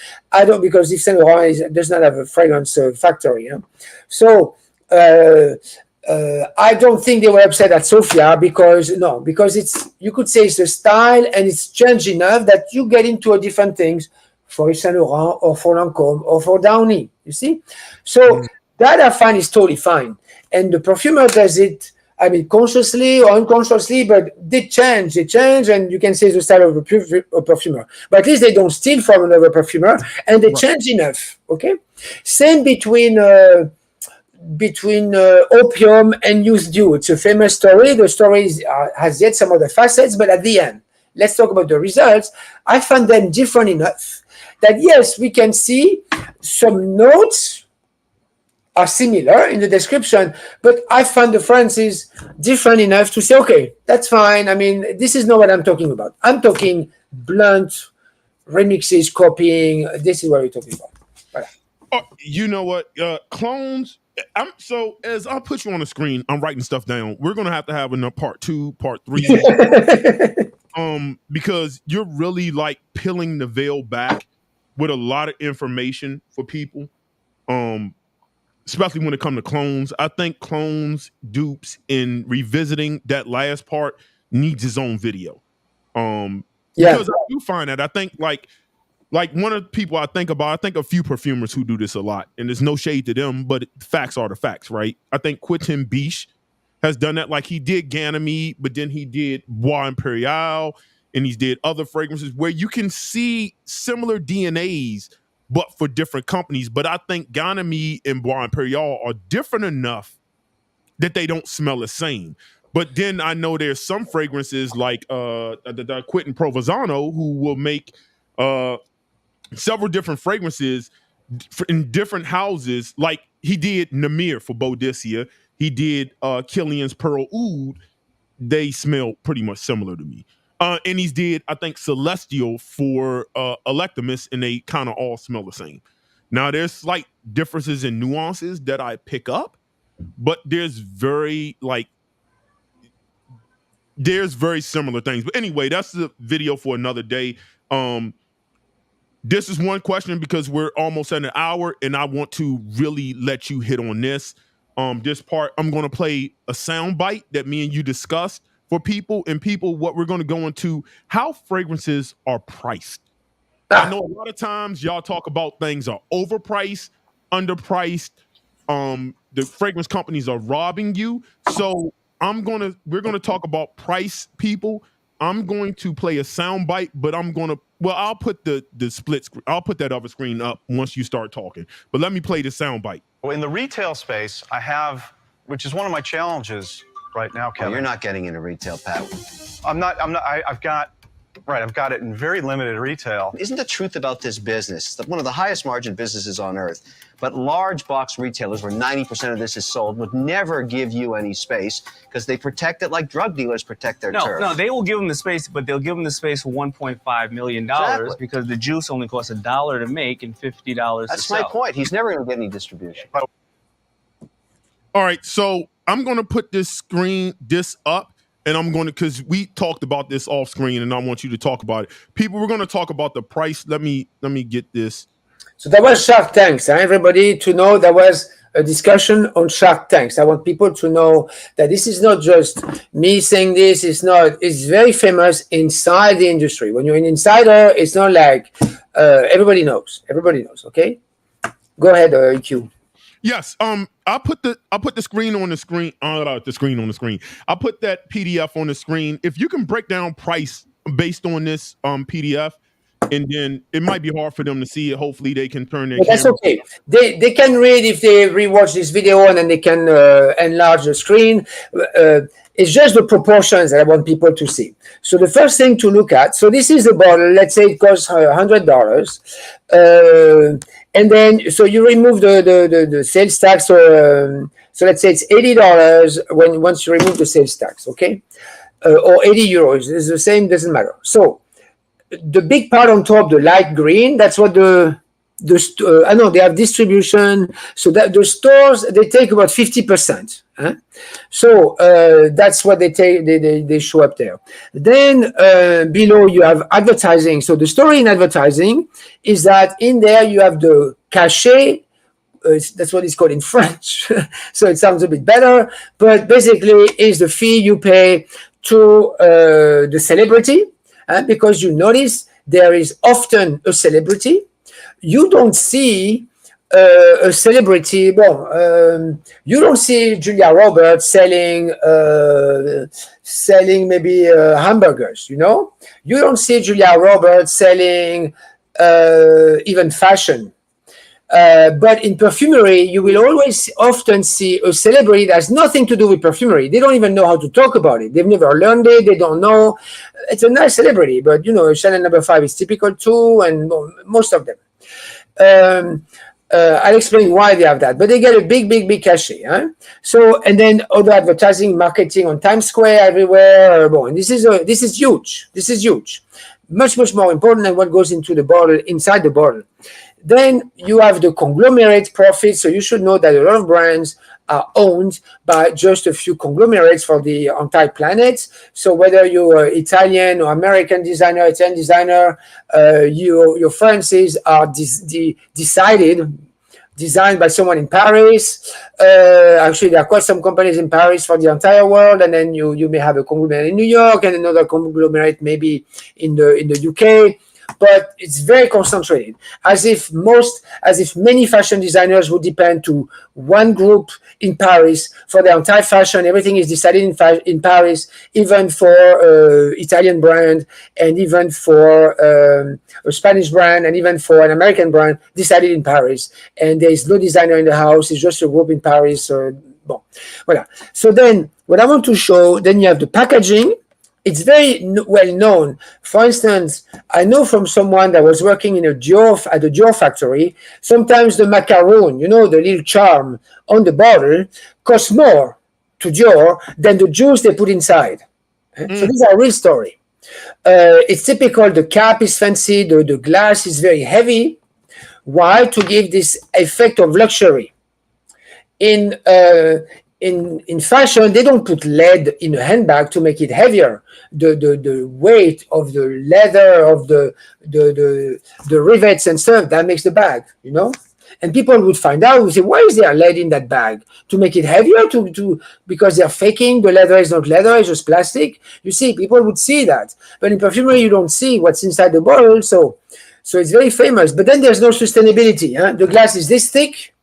because Yves Saint Laurent does not have a fragrance factory. Huh? So, I don't think they were upset at Sophia because it's, you could say it's the style and it's changed enough that you get into a different things for Yves Saint Laurent or for Lancôme or for Downy, you see? So that I find is totally fine. And the perfumer does it, I mean, consciously or unconsciously, but they change, and you can say it's the style of a perfumer. But at least they don't steal from another perfumer and they change enough, okay? Same between Opium and Youth Dew. It's a famous story. The story has yet some other facets, but at the end, let's talk about the results. I found them different enough that, yes, we can see some notes are similar in the description, but I found the fragrances different enough to say, okay, that's fine. I mean, this is not what I'm talking about. I'm talking blunt remixes, copying. This is what we're talking about. Voilà. You know what? Clones. So as I'll put you on the screen, I'm writing stuff down. We're gonna have to have another part 2, part 3, because you're really like peeling the veil back with a lot of information for people, especially when it comes to clones. I think clones, dupes, and revisiting that last part needs its own video. Because I do find that I think like one of the people I think a few perfumers who do this a lot, and there's no shade to them, but facts are the facts, right? I think Quentin Biche has done that. Like he did Ganymede, but then he did Bois Imperial, and he did other fragrances where you can see similar DNAs, but for different companies. But I think Ganymede and Bois Imperial are different enough that they don't smell the same. But then I know there's some fragrances like the Quentin Provenzano who will make several different fragrances in different houses. Like he did Namir for Boadicea. He did Kilian's Pearl Oud. They smell pretty much similar to me. And he's did, I think, Celestial for Electimus, and they kind of all smell the same. Now, there's slight differences in nuances that I pick up, but there's very similar things. But anyway, that's the video for another day. This is one question because we're almost at an hour, and I want to really let you hit on this. This part, I'm going to play a sound bite that me and you discussed for people, what we're going to go into, how fragrances are priced. I know a lot of times y'all talk about things are overpriced, underpriced. The fragrance companies are robbing you. So we're going to talk about price, people. I'm going to play a sound bite, but I'll put the split screen. I'll put that other screen up once you start talking. But let me play the sound bite. Well, in the retail space, I have, which is one of my challenges right now, Kevin. Well, you're not getting into retail, Pat. I'm not. I've got Right, I've got it in very limited retail. Isn't the truth about this business one of the highest margin businesses on earth? But large box retailers, where 90% of this is sold, would never give you any space because they protect it like drug dealers protect their turf. No, they will give them the space, but they'll give them the space for $1.5 million because the juice only costs $1 to make and $50 to sell. That's my point. He's never going to get any distribution. All right, so I'm going to put this up, and I'm going to, because we talked about this off screen, and I want you to talk about it. People, we're going to talk about the price. Let me get this. So that was Shark Tanks. Everybody to know there was a discussion on Shark Tanks. I want people to know that this is not just me saying this. It's very famous inside the industry. When you're an insider, it's not like everybody knows. Everybody knows. Okay, go ahead, EQ. Yes. I put the screen on the screen. The screen on the screen. I put that PDF on the screen. If you can break down price based on this PDF, and then it might be hard for them to see it. Hopefully, they can turn their. That's okay. They can read if they rewatch this video, and then they can enlarge the screen. It's just the proportions that I want people to see. So the first thing to look at. So this is a bottle. Let's say it costs $100. And then, so you remove the sales tax. So let's say it's $80 once you remove the sales tax, okay? Or 80 euros. It's the same, doesn't matter. So the big part on top, the light green, that's what I know they have distribution. So that the stores, they take about 50%. Huh? So that's what they take. They show up there. Then below you have advertising. So the story in advertising is that in there you have the cachet. That's what it's called in French. So it sounds a bit better, but basically is the fee you pay to the celebrity, because you notice there is often a celebrity. You don't see a celebrity. You don't see Julia Roberts selling maybe hamburgers. You don't see Julia Roberts selling even fashion. But in perfumery, you will often see a celebrity that has nothing to do with perfumery. They don't even know how to talk about it. They've never learned it. They don't know. It's a nice celebrity, but Chanel No. 5 is typical too, and most of them. I'll explain why they have that, but they get a big cachet. Huh? So, and then other advertising, marketing on Times Square everywhere. And this is huge. This is huge. Much more important than what goes into the bottle, inside the bottle. Then you have the conglomerate profits. So you should know that a lot of brands are owned by just a few conglomerates for the entire planet. So whether you're Italian or American designer, Italian designer, your fragrances are designed by someone in Paris. Actually, there are quite some companies in Paris for the entire world, and then you may have a conglomerate in New York and another conglomerate maybe in the UK. But it's very concentrated, as if many fashion designers would depend to one group in Paris for their entire fashion. Everything is decided in Paris, even for Italian brand, and even for a Spanish brand, and even for an American brand, decided in Paris. And there is no designer in the house; it's just a group in Paris. Voilà. So then, what I want to show, then you have the packaging. It's very well known. For instance, I know from someone that was working at the Dior factory, sometimes the macaroon, the little charm on the bottle, costs more to Dior than the juice they put inside. So these are real story. It's typical. The cap is fancy. The glass is very heavy. Why? To give this effect of luxury. In fashion, they don't put lead in a handbag to make it heavier. The weight of the leather, of the rivets and stuff, that makes the bag, And people would find out, would say, why is there lead in that bag? To make it heavier? Because they're faking the leather is not leather, it's just plastic. You see, people would see that. But in perfumery, you don't see what's inside the bottle, so it's very famous. But then there's no sustainability. The glass is this thick.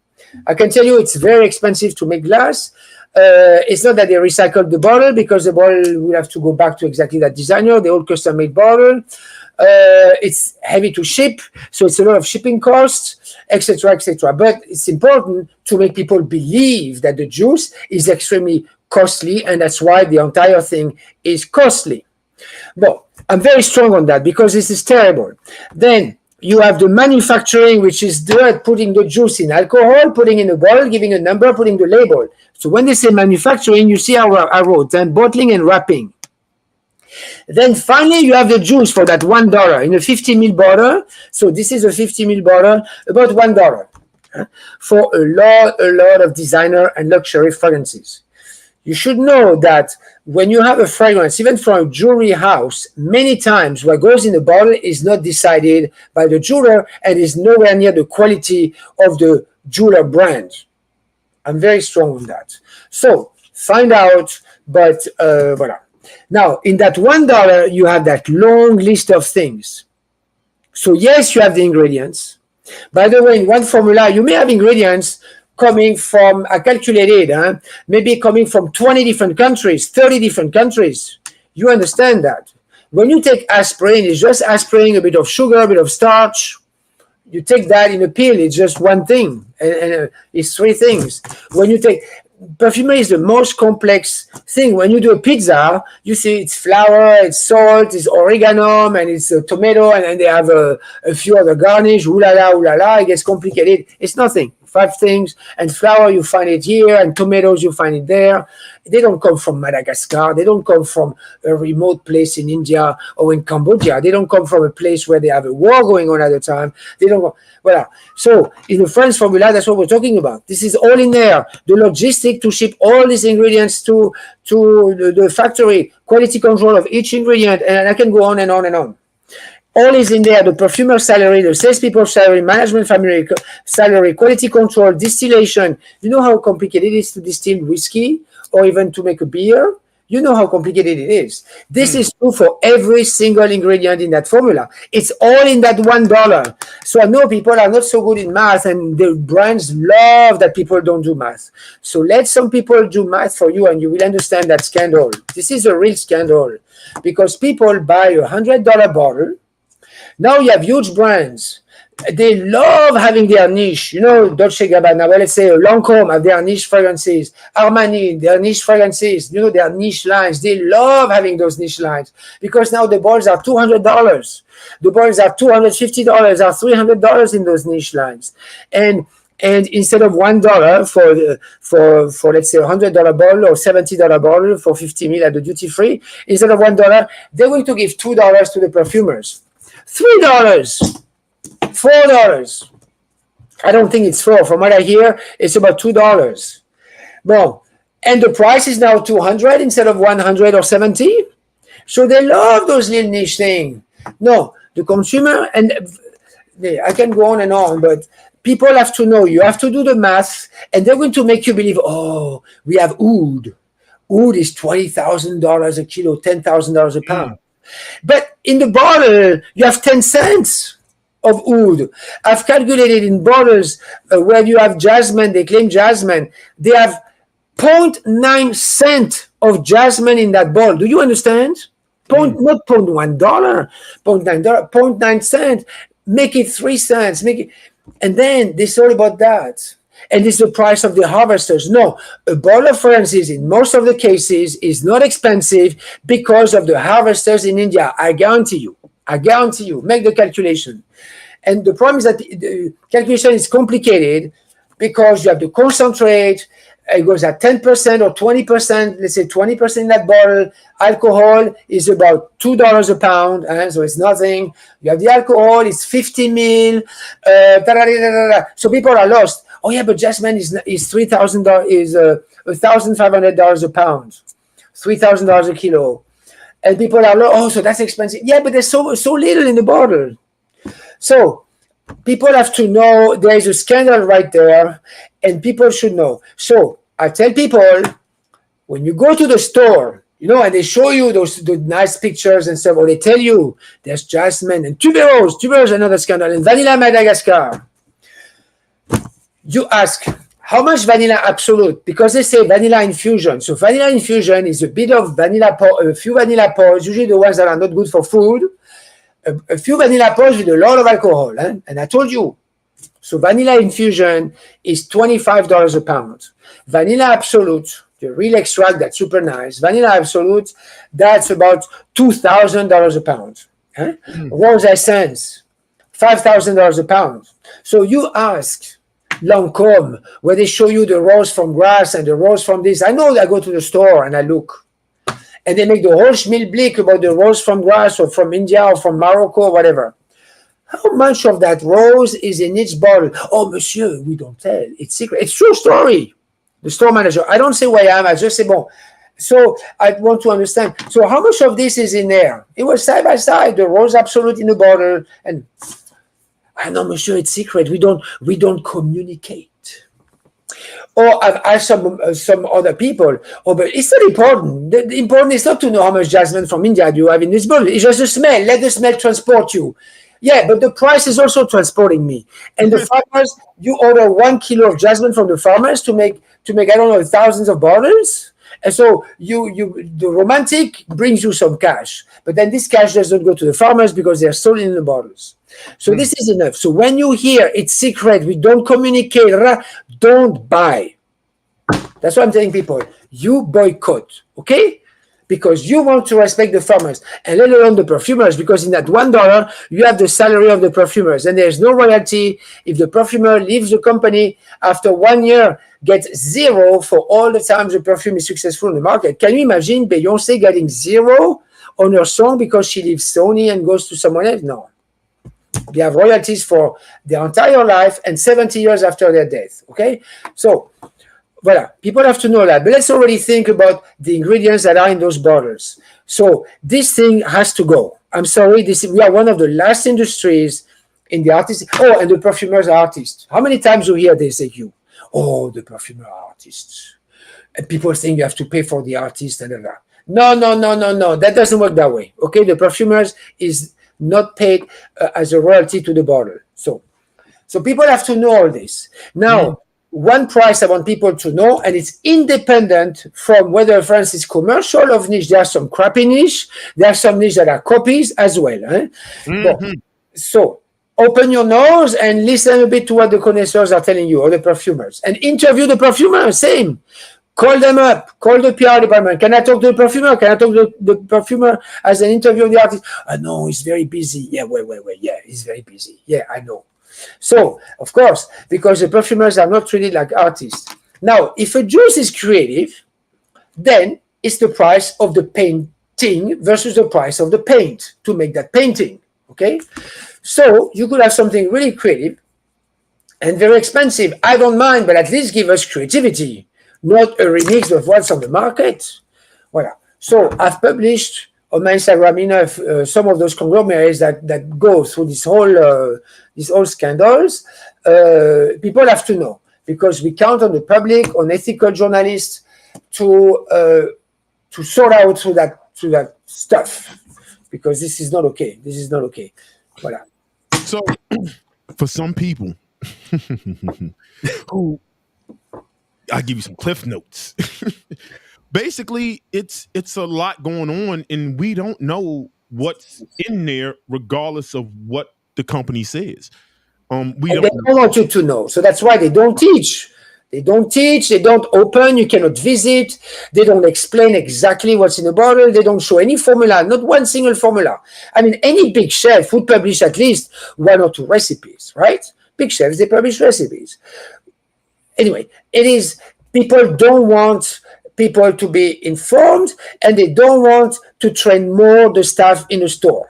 I can tell you it's very expensive to make glass. It's not that they recycled the bottle, because the bottle will have to go back to exactly that designer, the old custom-made bottle. It's heavy to ship, so it's a lot of shipping costs, etc., etc. But it's important to make people believe that the juice is extremely costly, and that's why the entire thing is costly. Well, I'm very strong on that because this is terrible. Then you have the manufacturing, which is dirt, putting the juice in alcohol, putting in a bottle, giving a number, putting the label. So when they say manufacturing, you see how I wrote, then bottling and wrapping. Then finally, you have the juice for that $1 in a 50 ml bottle. So this is a 50 ml bottle, about $1 for a lot of designer and luxury fragrances. You should know that when you have a fragrance, even from a jewelry house, many times what goes in the bottle is not decided by the jeweler and is nowhere near the quality of the jeweler brand. I'm very strong on that. So find out, but voilà. Now, in that $1, you have that long list of things. So yes, you have the ingredients. By the way, in one formula, you may have ingredients coming from, I calculated, maybe coming from 20 different countries, 30 different countries. You understand that. When you take aspirin, it's just aspirin, a bit of sugar, a bit of starch. You take that in a pill, it's just one thing, and it's three things. When you take, perfumery is the most complex thing. When you do a pizza, you see it's flour, it's salt, it's oregano, and it's a tomato, and then they have a few other garnish, ooh la la, it gets complicated. It's nothing. 5 things, and flour, you find it here, and tomatoes, you find it there. They don't come from Madagascar. They don't come from a remote place in India or in Cambodia. They don't come from a place where they have a war going on at the time. They don't go, voilà. So in the French formula, that's what we're talking about. This is all in there. The logistic to ship all these ingredients to the factory, quality control of each ingredient, and I can go on and on and on. All is in there, the perfumer salary, the salespeople salary, management family salary, quality control, distillation. You know how complicated it is to distill whiskey or even to make a beer? You know how complicated it is. This is true for every single ingredient in that formula. It's all in that $1. So I know people are not so good in math, and the brands love that people don't do math. So let some people do math for you and you will understand that scandal. This is a real scandal because people buy a $100 bottle. Now you have huge brands. They love having their niche. You know, Dolce & Gabbana, well, let's say Lancôme have their niche fragrances. Armani, their niche fragrances. You know, their niche lines. They love having those niche lines because now the bottles are $200. The bottles are $250 or $300 in those niche lines. And instead of $1 for let's say $100 bottle or $70 bottle for 50 ml at the duty free, instead of $1, they're going to give $2 to the perfumers. $3, $4. I don't think it's $4. From what I hear, it's about $2. Well, and the price is now $200 instead of $100 or $70. So they love those little niche things. No, the consumer, and I can go on and on, but people have to know. You have to do the math, and they're going to make you believe, oh, we have oud. Oud is $20,000 a kilo, $10,000 a pound. But in the bottle, you have 10 cents of oud. I've calculated in bottles where you have jasmine, they claim jasmine, they have 0.9 cent of jasmine in that bottle. Do you understand? Not $1, $0.9 cent. Make it 3 cents. Make it, and then it's all about that. And it's the price of the harvesters. No, a bottle of fragrances in most of the cases is not expensive because of the harvesters in India. I guarantee you. Make the calculation. And the problem is that the calculation is complicated because you have to concentrate. It goes at 10% or 20%, let's say 20% in that bottle. Alcohol is about $2 a pound, so it's nothing. You have the alcohol, it's 50 ml. So people are lost. Oh yeah, but jasmine is $3,000, is $1,500 a pound, $3,000 a kilo, and people are like, oh, so that's expensive. Yeah, but there's so little in the bottle. So people have to know there is a scandal right there, and people should know. So I tell people, when you go to the store, you know, and they show you the nice pictures and stuff, or they tell you there's jasmine and tuberose, another scandal, and vanilla Madagascar. You ask, how much vanilla absolute? Because they say vanilla infusion. So vanilla infusion is a bit of vanilla, a few vanilla pods, usually the ones that are not good for food, a few vanilla pods with a lot of alcohol. And I told you, so vanilla infusion is $25 a pound. Vanilla absolute The real extract, that's super nice. Vanilla Absolute, that's about $2,000 a pound. Huh? Rose Essence, $5,000 a pound. So you ask Lancôme, where they show you the rose from grass and the rose from this. I know I go to the store and I look, and they make the whole schmilblick about the rose from grass or from India or from Morocco or whatever. How much of that rose is in each bottle? Oh, monsieur, we don't tell. It's secret. It's true story. The store manager, I don't say where I am. I just say, bon. So I want to understand. So how much of this is in there? It was side by side, the rose absolute in the bottle. And I know, monsieur, it's secret. We don't communicate. Or I've asked some other people, but it's not important. The important is not to know how much jasmine from India you have in this bottle. It's just the smell. Let the smell transport you. Yeah, but the price is also transporting me. And the farmers, you order 1 kilo of jasmine from the farmers to make I don't know, thousands of bottles. And so the romantic brings you some cash, but then this cash doesn't go to the farmers because they're sold in the bottles. So this is enough. So when you hear it's secret, we don't communicate, don't buy. That's what I'm telling people. You boycott, okay? Because you want to respect the farmers, and let alone the perfumers, because in that $1, you have the salary of the perfumers, and there's no royalty. If the perfumer leaves the company after 1 year, gets zero for all the times the perfume is successful in the market. Can you imagine Beyonce getting zero on her song because she leaves Sony and goes to someone else? No. They have royalties for their entire life and 70 years after their death, okay? So, voilà, people have to know that. But let's already think about the ingredients that are in those bottles. So this thing has to go. I'm sorry, we are one of the last industries in the artists. Oh, and the perfumers are artists. How many times you hear they say you? Oh, the perfumer are artists. And people think you have to pay for the artist and that. No. That doesn't work that way. Okay, the perfumers is not paid as a royalty to the bottle. So people have to know all this. Now, one price I want people to know, and it's independent from whether France is commercial or niche. There are some crappy niche. There are some niche that are copies as well. Bon. So open your nose and listen a bit to what the connoisseurs are telling you, or the perfumers. And interview the perfumer, same. Call them up. Call the PR department. Can I talk to the perfumer? Can I talk to the perfumer as an interview of the artist? No, he's very busy. Yeah, wait. Yeah, he's very busy. Yeah, I know. So, of course, because the perfumers are not treated like artists. Now, if a juice is creative, then it's the price of the painting versus the price of the paint to make that painting, okay? So you could have something really creative and very expensive. I don't mind, but at least give us creativity, not a remix of what's on the market. Voilà. So I've published on my Instagram some of those conglomerates that go through these whole scandals. People have to know, because we count on the public, on ethical journalists to sort out through that stuff, because this is not okay. This is not okay. Voilà. So, for some people who, I'll give you some cliff notes. Basically, it's a lot going on, and we don't know what's in there, regardless of what the company says. They don't want you to know, so that's why they don't teach. They don't teach. They don't open. You cannot visit. They don't explain exactly what's in the bottle. They don't show any formula, not one single formula. I mean, any big chef would publish at least 1 or 2 recipes, right? Big chefs, they publish recipes. Anyway, it is, people don't want people to be informed, and they don't want to train more the staff in the store.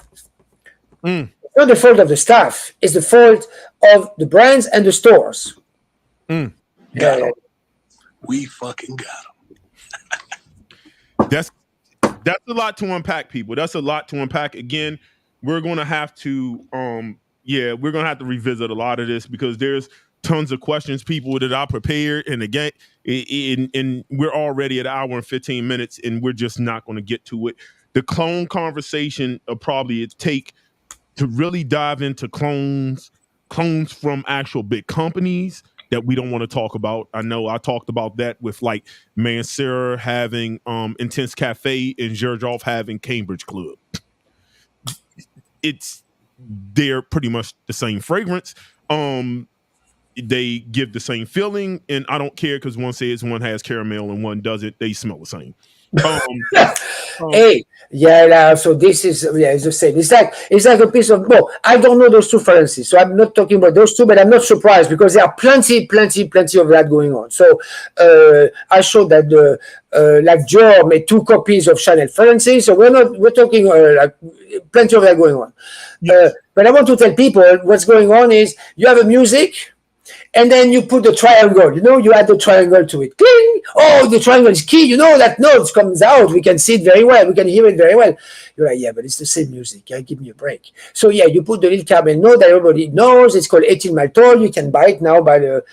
It's not the fault of the staff. It's the fault of the brands and the stores. Got them. We fucking got them. That's a lot to unpack, people. That's a lot to unpack. Again, we're gonna have to revisit a lot of this, because there's tons of questions, people, that I prepared, and again, and we're already at 1 hour and 15 minutes, and we're just not going to get to it. The clone conversation will probably take to really dive into clones from actual big companies that we don't want to talk about. I know I talked about that with like Mancera having Intense Cafe and Xerjoff having Cambridge Club. They're pretty much the same fragrance. they give the same feeling, and I don't care because one says one has caramel and one doesn't. They smell the same. Hey, so this is it's the same. It's like a piece of I don't know those two fragrances, so I'm not talking about those two, but I'm not surprised because there are plenty of that going on. So I showed that like Dior made 2 copies of Chanel fragrances, so we're talking like plenty of that going on. Yes. But I want to tell people what's going on is you have a music. And then you put the triangle, you add the triangle to it. Cling! Oh, the triangle is key. That note comes out. We can see it very well. We can hear it very well. You're like, yeah, but it's the same music. Give me a break. So, yeah, you put the little caramel note that everybody knows. It's called ethyl maltol. You can buy it now by the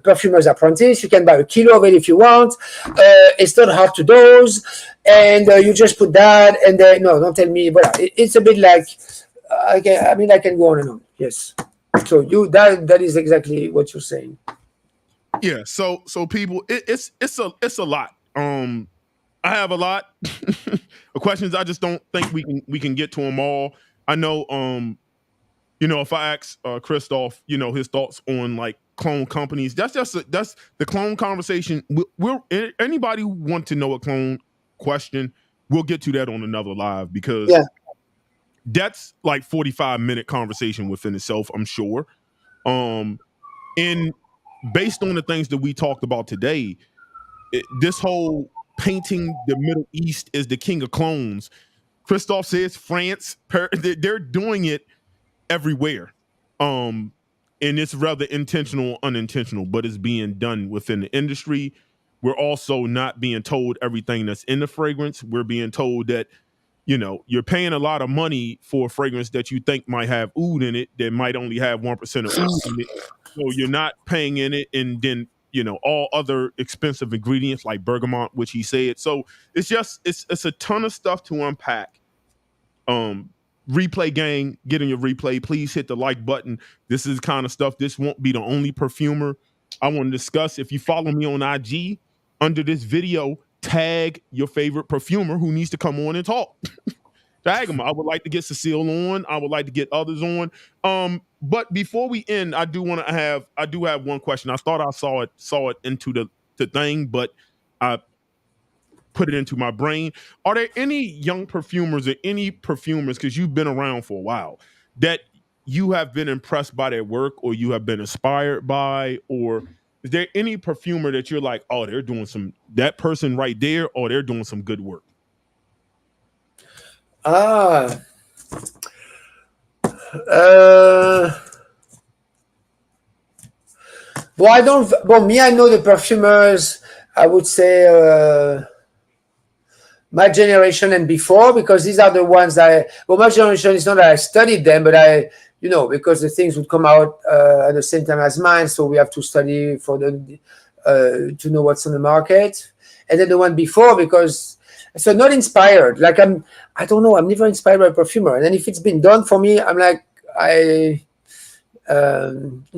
Perfumer's Apprentice. You can buy a kilo of it if you want. It's not hard to dose. And you just put that. And then, no, don't tell me. But it's a bit like, I can go on and on. Yes. So that is exactly what you're saying. Yeah. So people, it's a lot. I have a lot of questions. I just don't think we can get to them all. I know. If I ask Christophe, his thoughts on like clone companies, that's the clone conversation. Anybody who want to know a clone question, we'll get to that on another live because. Yeah. That's like 45-minute conversation within itself, I'm sure. And based on the things that we talked about today, this whole painting the Middle East as the king of clones, Christophe says France, they're doing it everywhere. And it's rather intentional, unintentional, but it's being done within the industry. We're also not being told everything that's in the fragrance. We're being told that you're paying a lot of money for a fragrance that you think might have oud in it that might only have 1% of oud in it. So you're not paying in it, and then all other expensive ingredients like bergamot, which he said. So it's a ton of stuff to unpack. Replay gang, get in your replay. Please hit the like button. This is the kind of stuff. This won't be the only perfumer I want to discuss. If you follow me on IG under this video, tag your favorite perfumer who needs to come on and talk. Tag them. I would like to get Cecile on. I would like to get others on. But before we end, I do have one question. I thought I saw it into the thing, but I put it into my brain. Are there any young perfumers or any perfumers, because you've been around for a while, that you have been impressed by their work or you have been inspired by, or is there any perfumer that you're like, oh, they're doing that person right there, or they're doing some good work? Well, I know the perfumers, I would say, my generation and before, because these are the ones my generation is not that I studied them, but because the things would come out at the same time as mine, so we have to study for to know what's on the market. And then the one before, so not inspired. Like I don't know, I'm never inspired by a perfumer. And then if it's been done for me, I'm like, in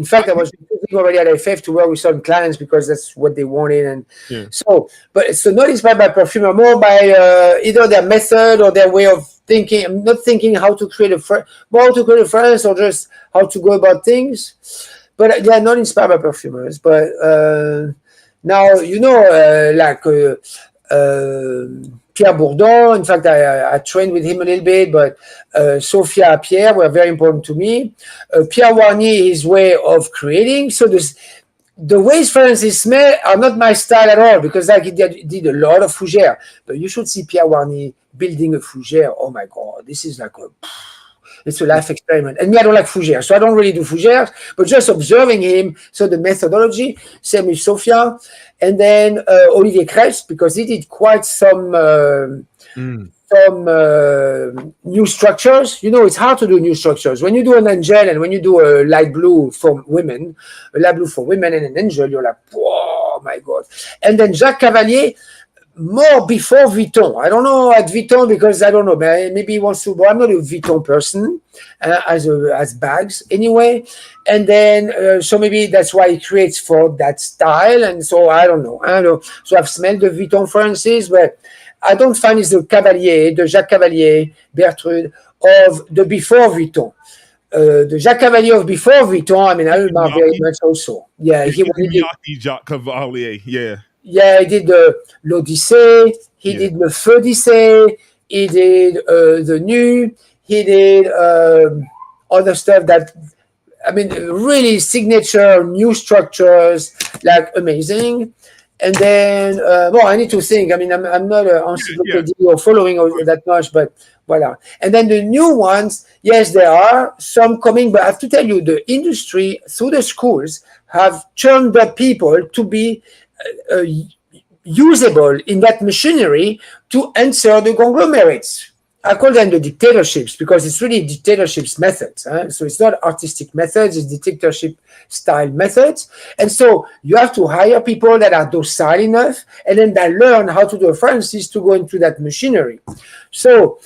fact, I was already at FF to work with some clients because that's what they wanted. And so not inspired by perfumer, more by either their method or their way of thinking. I'm not thinking how to create a fragrance or just how to go about things. But they are not inspired by perfumers. But now, Pierre Bourdon, in fact, I trained with him a little bit, but Sophia Pierre were very important to me. Pierre Warnier, his way of creating. So the way his fragrances smell are not my style at all, because he did a lot of fougère. But you should see Pierre Warnier building a fougère. Oh my God, this is like it's a life experiment. And me, I don't like fougère, so I don't really do fougère, but just observing him, so the methodology, same with Sophia. And then Olivier Krebs, because he did quite some new structures. It's hard to do new structures. When you do an angel and when you do a light blue for women, and an angel, you're like, oh my God. And then Jacques Cavalier, more before Vuitton. I don't know at Vuitton because I don't know, maybe he wants to, but I'm not a Vuitton person as bags anyway. And then, so maybe that's why he creates for that style. And so I don't know. So I've smelled the Vuitton fragrances, but I don't find it's the Jacques Cavalier, Bertrude of the before Vuitton. the Jacques Cavalier of before Vuitton, I mean, I admire very much also. Yeah, he did Jacques Cavalier, yeah. Yeah, he did the l'Odyssée, he did the Feudyssée, he did the Nu, he did other stuff that, I mean, really signature new structures, like amazing. And then, well, I need to think. I mean, I'm not an encyclopedia or following that much, but voila. And then the new ones, yes, there are some coming, but I have to tell you, the industry through the schools have turned up people to be usable in that machinery to answer the conglomerates. I call them the dictatorships because it's really dictatorships methods. So it's not artistic methods, it's dictatorship style methods. And so you have to hire people that are docile enough and then they learn how to do fragrances to go into that machinery. So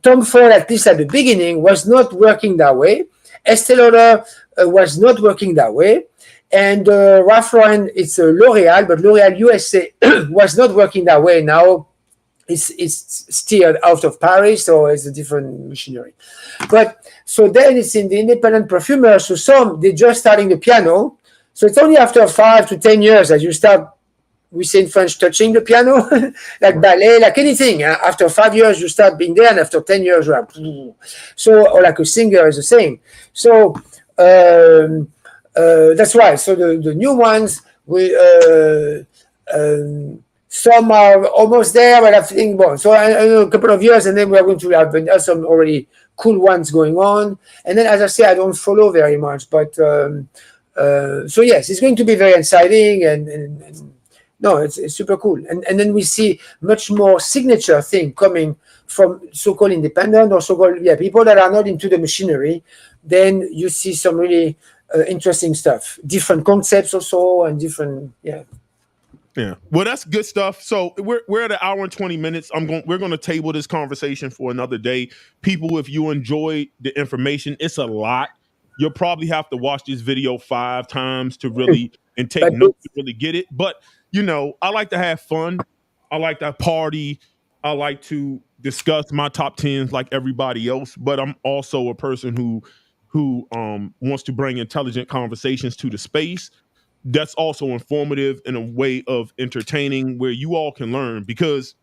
Tom Ford, at least at the beginning, was not working that way. Estee Lauder was not working that way. And Ralph Lauren, it's L'Oreal, but L'Oreal USA was not working that way now. It's steered out of Paris, so it's a different machinery. But so then it's in the independent perfumers. So some, they're just starting the piano. So it's only after 5 to 10 years that you start, we say in French, touching the piano, like ballet, like anything. After 5 years, you start being there, and after 10 years, you're like, so, or like a singer is the same. So that's why. So the new ones, some are almost there, but I think, well, so I know a couple of years, and then we are going to have some already cool ones going on. And then, as I say, I don't follow very much, but so yes, it's going to be very exciting, and no, it's super cool. And then we see much more signature thing coming from so-called independent or so-called people that are not into the machinery. Then you see some really interesting stuff, different concepts also, and different Yeah, well, that's good stuff. So we're at an hour and 20 minutes. We're going to table this conversation for another day. People, if you enjoy the information, it's a lot. You'll probably have to watch this video 5 times to really and take notes to really get it. But you know, I like to have fun. I like to party. I like to discuss my top 10s like everybody else. But I'm also a person who wants to bring intelligent conversations to the space. That's also informative in a way of entertaining where you all can learn, because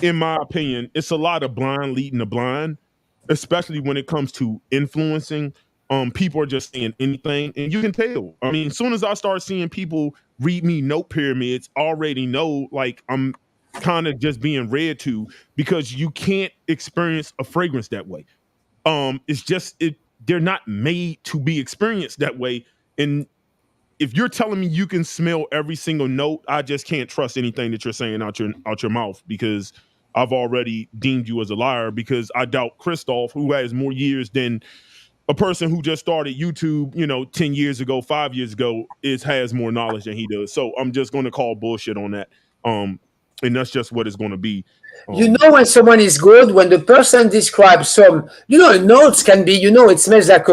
in my opinion, it's a lot of blind leading the blind, especially when it comes to influencing. People are just saying anything, and you can tell. I mean, as soon as I start seeing people read me note pyramids, I already know like I'm kind of just being read to, because you can't experience a fragrance that way. It's just they're not made to be experienced that way. And if you're telling me you can smell every single note, I just can't trust anything that you're saying out your mouth, because I've already deemed you as a liar, because I doubt Christophe, who has more years than a person who just started YouTube, 10 years ago, 5 years ago, has more knowledge than he does. So I'm just going to call bullshit on that. And that's just what it's going to be. You know when someone is good, when the person describes some, notes can be, it smells like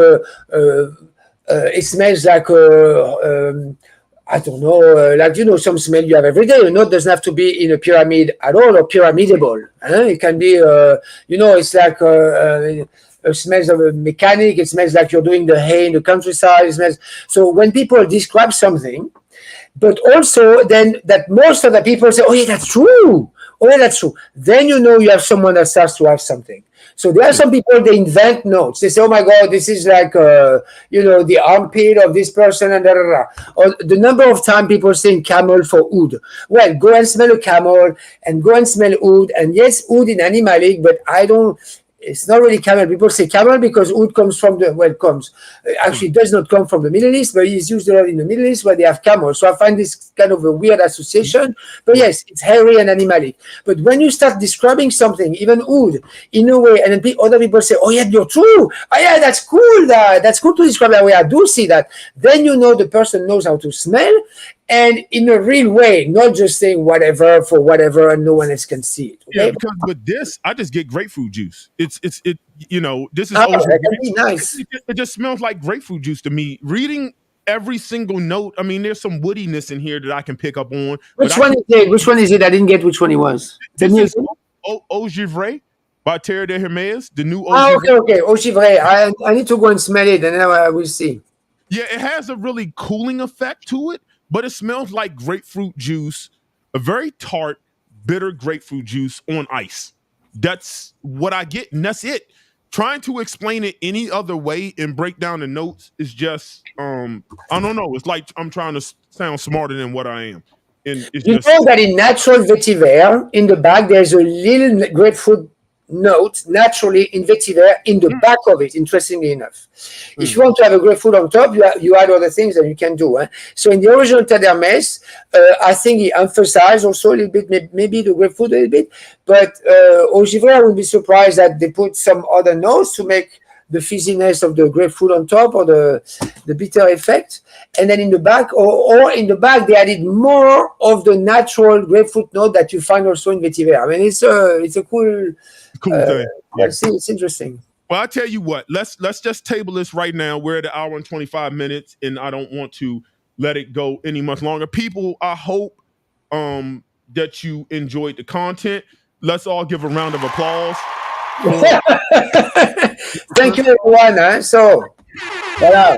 I don't know, some smell you have every day. A note doesn't have to be in a pyramid at all or pyramidable. It can be, it's like it smells of a mechanic. It smells like you're doing the hay in the countryside. It smells. So when people describe something, but also then that most of the people say, oh yeah, that's true. Oh yeah, that's true. Then you have someone that starts to have something. So there are some people, they invent notes. They say, oh my God, this is like, the armpit of this person and da, da, da. Or the number of times people say camel for oud. Well, go and smell a camel and go and smell oud. And yes, oud in animalic, but it's not really camel. People say camel because oud comes from actually it does not come from the Middle East, but it's used a lot in the Middle East where they have camels. So I find this kind of a weird association. But yes, it's hairy and animalic. But when you start describing something, even oud, in a way, and then other people say, oh yeah, you're true. Oh yeah, that's cool. That's cool to describe that way. I do see that. Then the person knows how to smell. And in a real way, not just saying whatever for whatever and no one else can see it. Okay? Yeah, because with this, I just get grapefruit juice. This is nice. It just smells like grapefruit juice to me. Reading every single note, I mean, there's some woodiness in here that I can pick up on. Which one is it? I didn't get which one it was. This is Eau Tres Fraiche. by Terre de Hermes, the new Ah, OG. okay. Au Givray. I need to go and smell it, and then I will see. Yeah, it has a really cooling effect to it, but it smells like grapefruit juice, a very tart, bitter grapefruit juice on ice. That's what I get, and that's it. Trying to explain it any other way and break down the notes is just, I don't know. It's like I'm trying to sound smarter than what I am. And it's You just, know that in natural vetiver, in the back, there's a little grapefruit note naturally in vetiver in the back of it, interestingly enough. If you want to have a grapefruit on top, you add other things that you can do. So in the original Terre d'Hermès, I think he emphasized also a little bit, maybe the grapefruit a little bit, but Au Givray, I would be surprised that they put some other notes to make the fizziness of the grapefruit on top or the bitter effect. And then in the back, or in the back, they added more of the natural grapefruit note that you find also in vetiver. I mean, it's a cool thing. It's interesting. Well, I tell you what, let's just table this right now. We're at an hour and 25 minutes, and I don't want to let it go any much longer. People, I hope that you enjoyed the content. Let's all give a round of applause. Thank you, everyone. So, voilà.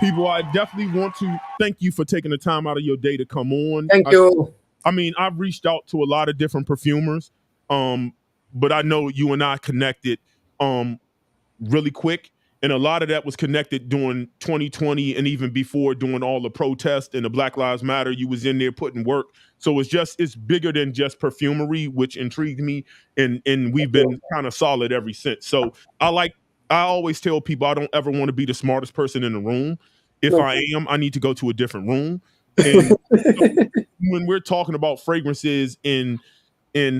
People, I definitely want to thank you for taking the time out of your day to come on. Thank you. I mean, I've reached out to a lot of different perfumers, but I know you and I connected really quick. And a lot of that was connected during 2020 and even before, doing all the protests and the Black Lives Matter. You was in there putting work. So it's bigger than just perfumery, which intrigued me. And we've been kind of solid ever since. So I always tell people I don't ever want to be the smartest person in the room. If I am, I need to go to a different room. And when we're talking about fragrances and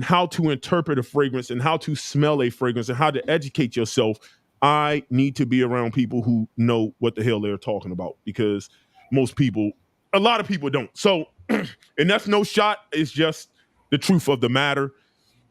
how to interpret a fragrance and how to smell a fragrance and how to educate yourself, I need to be around people who know what the hell they're talking about, because a lot of people don't. So, and that's no shot. It's just the truth of the matter.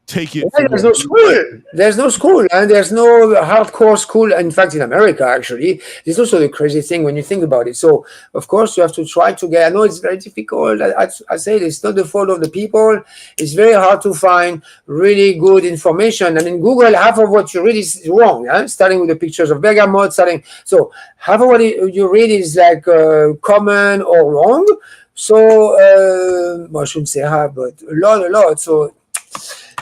Take it. There's no school. There's no school, and there's no hardcore school. In fact, in America, actually, this is also the crazy thing when you think about it. So, of course, you have to try to get. I know it's very difficult. I say it's not the fault of the people. It's very hard to find really good information. And in Google, half of what you read is wrong. Starting with the pictures of bergamot. So half of what you read is like common or wrong. So, I shouldn't say half, but a lot. So.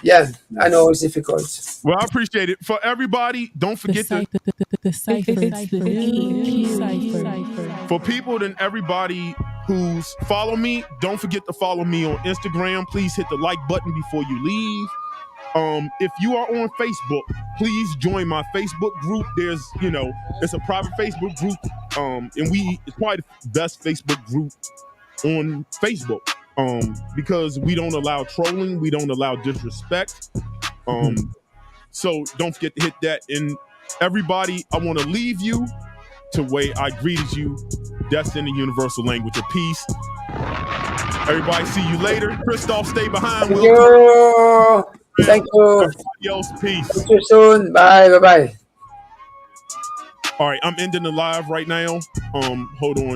Yeah, I know it's difficult. Well, I appreciate it. For everybody, don't forget the Cipher. For people and everybody who's follow me, don't forget to follow me on Instagram. Please hit the like button before you leave. If you are on Facebook, please join my Facebook group. There's, it's a private Facebook group. And it's probably the best Facebook group on Facebook. Because we don't allow trolling, we don't allow disrespect. So don't forget to hit that. And everybody, I want to leave you to way I greeted you. That's in the universal language of peace. Everybody, see you later. Christophe, stay behind. Thank you. Thank you. Everybody else, peace. See you soon. Bye. All right, I'm ending the live right now. Hold on.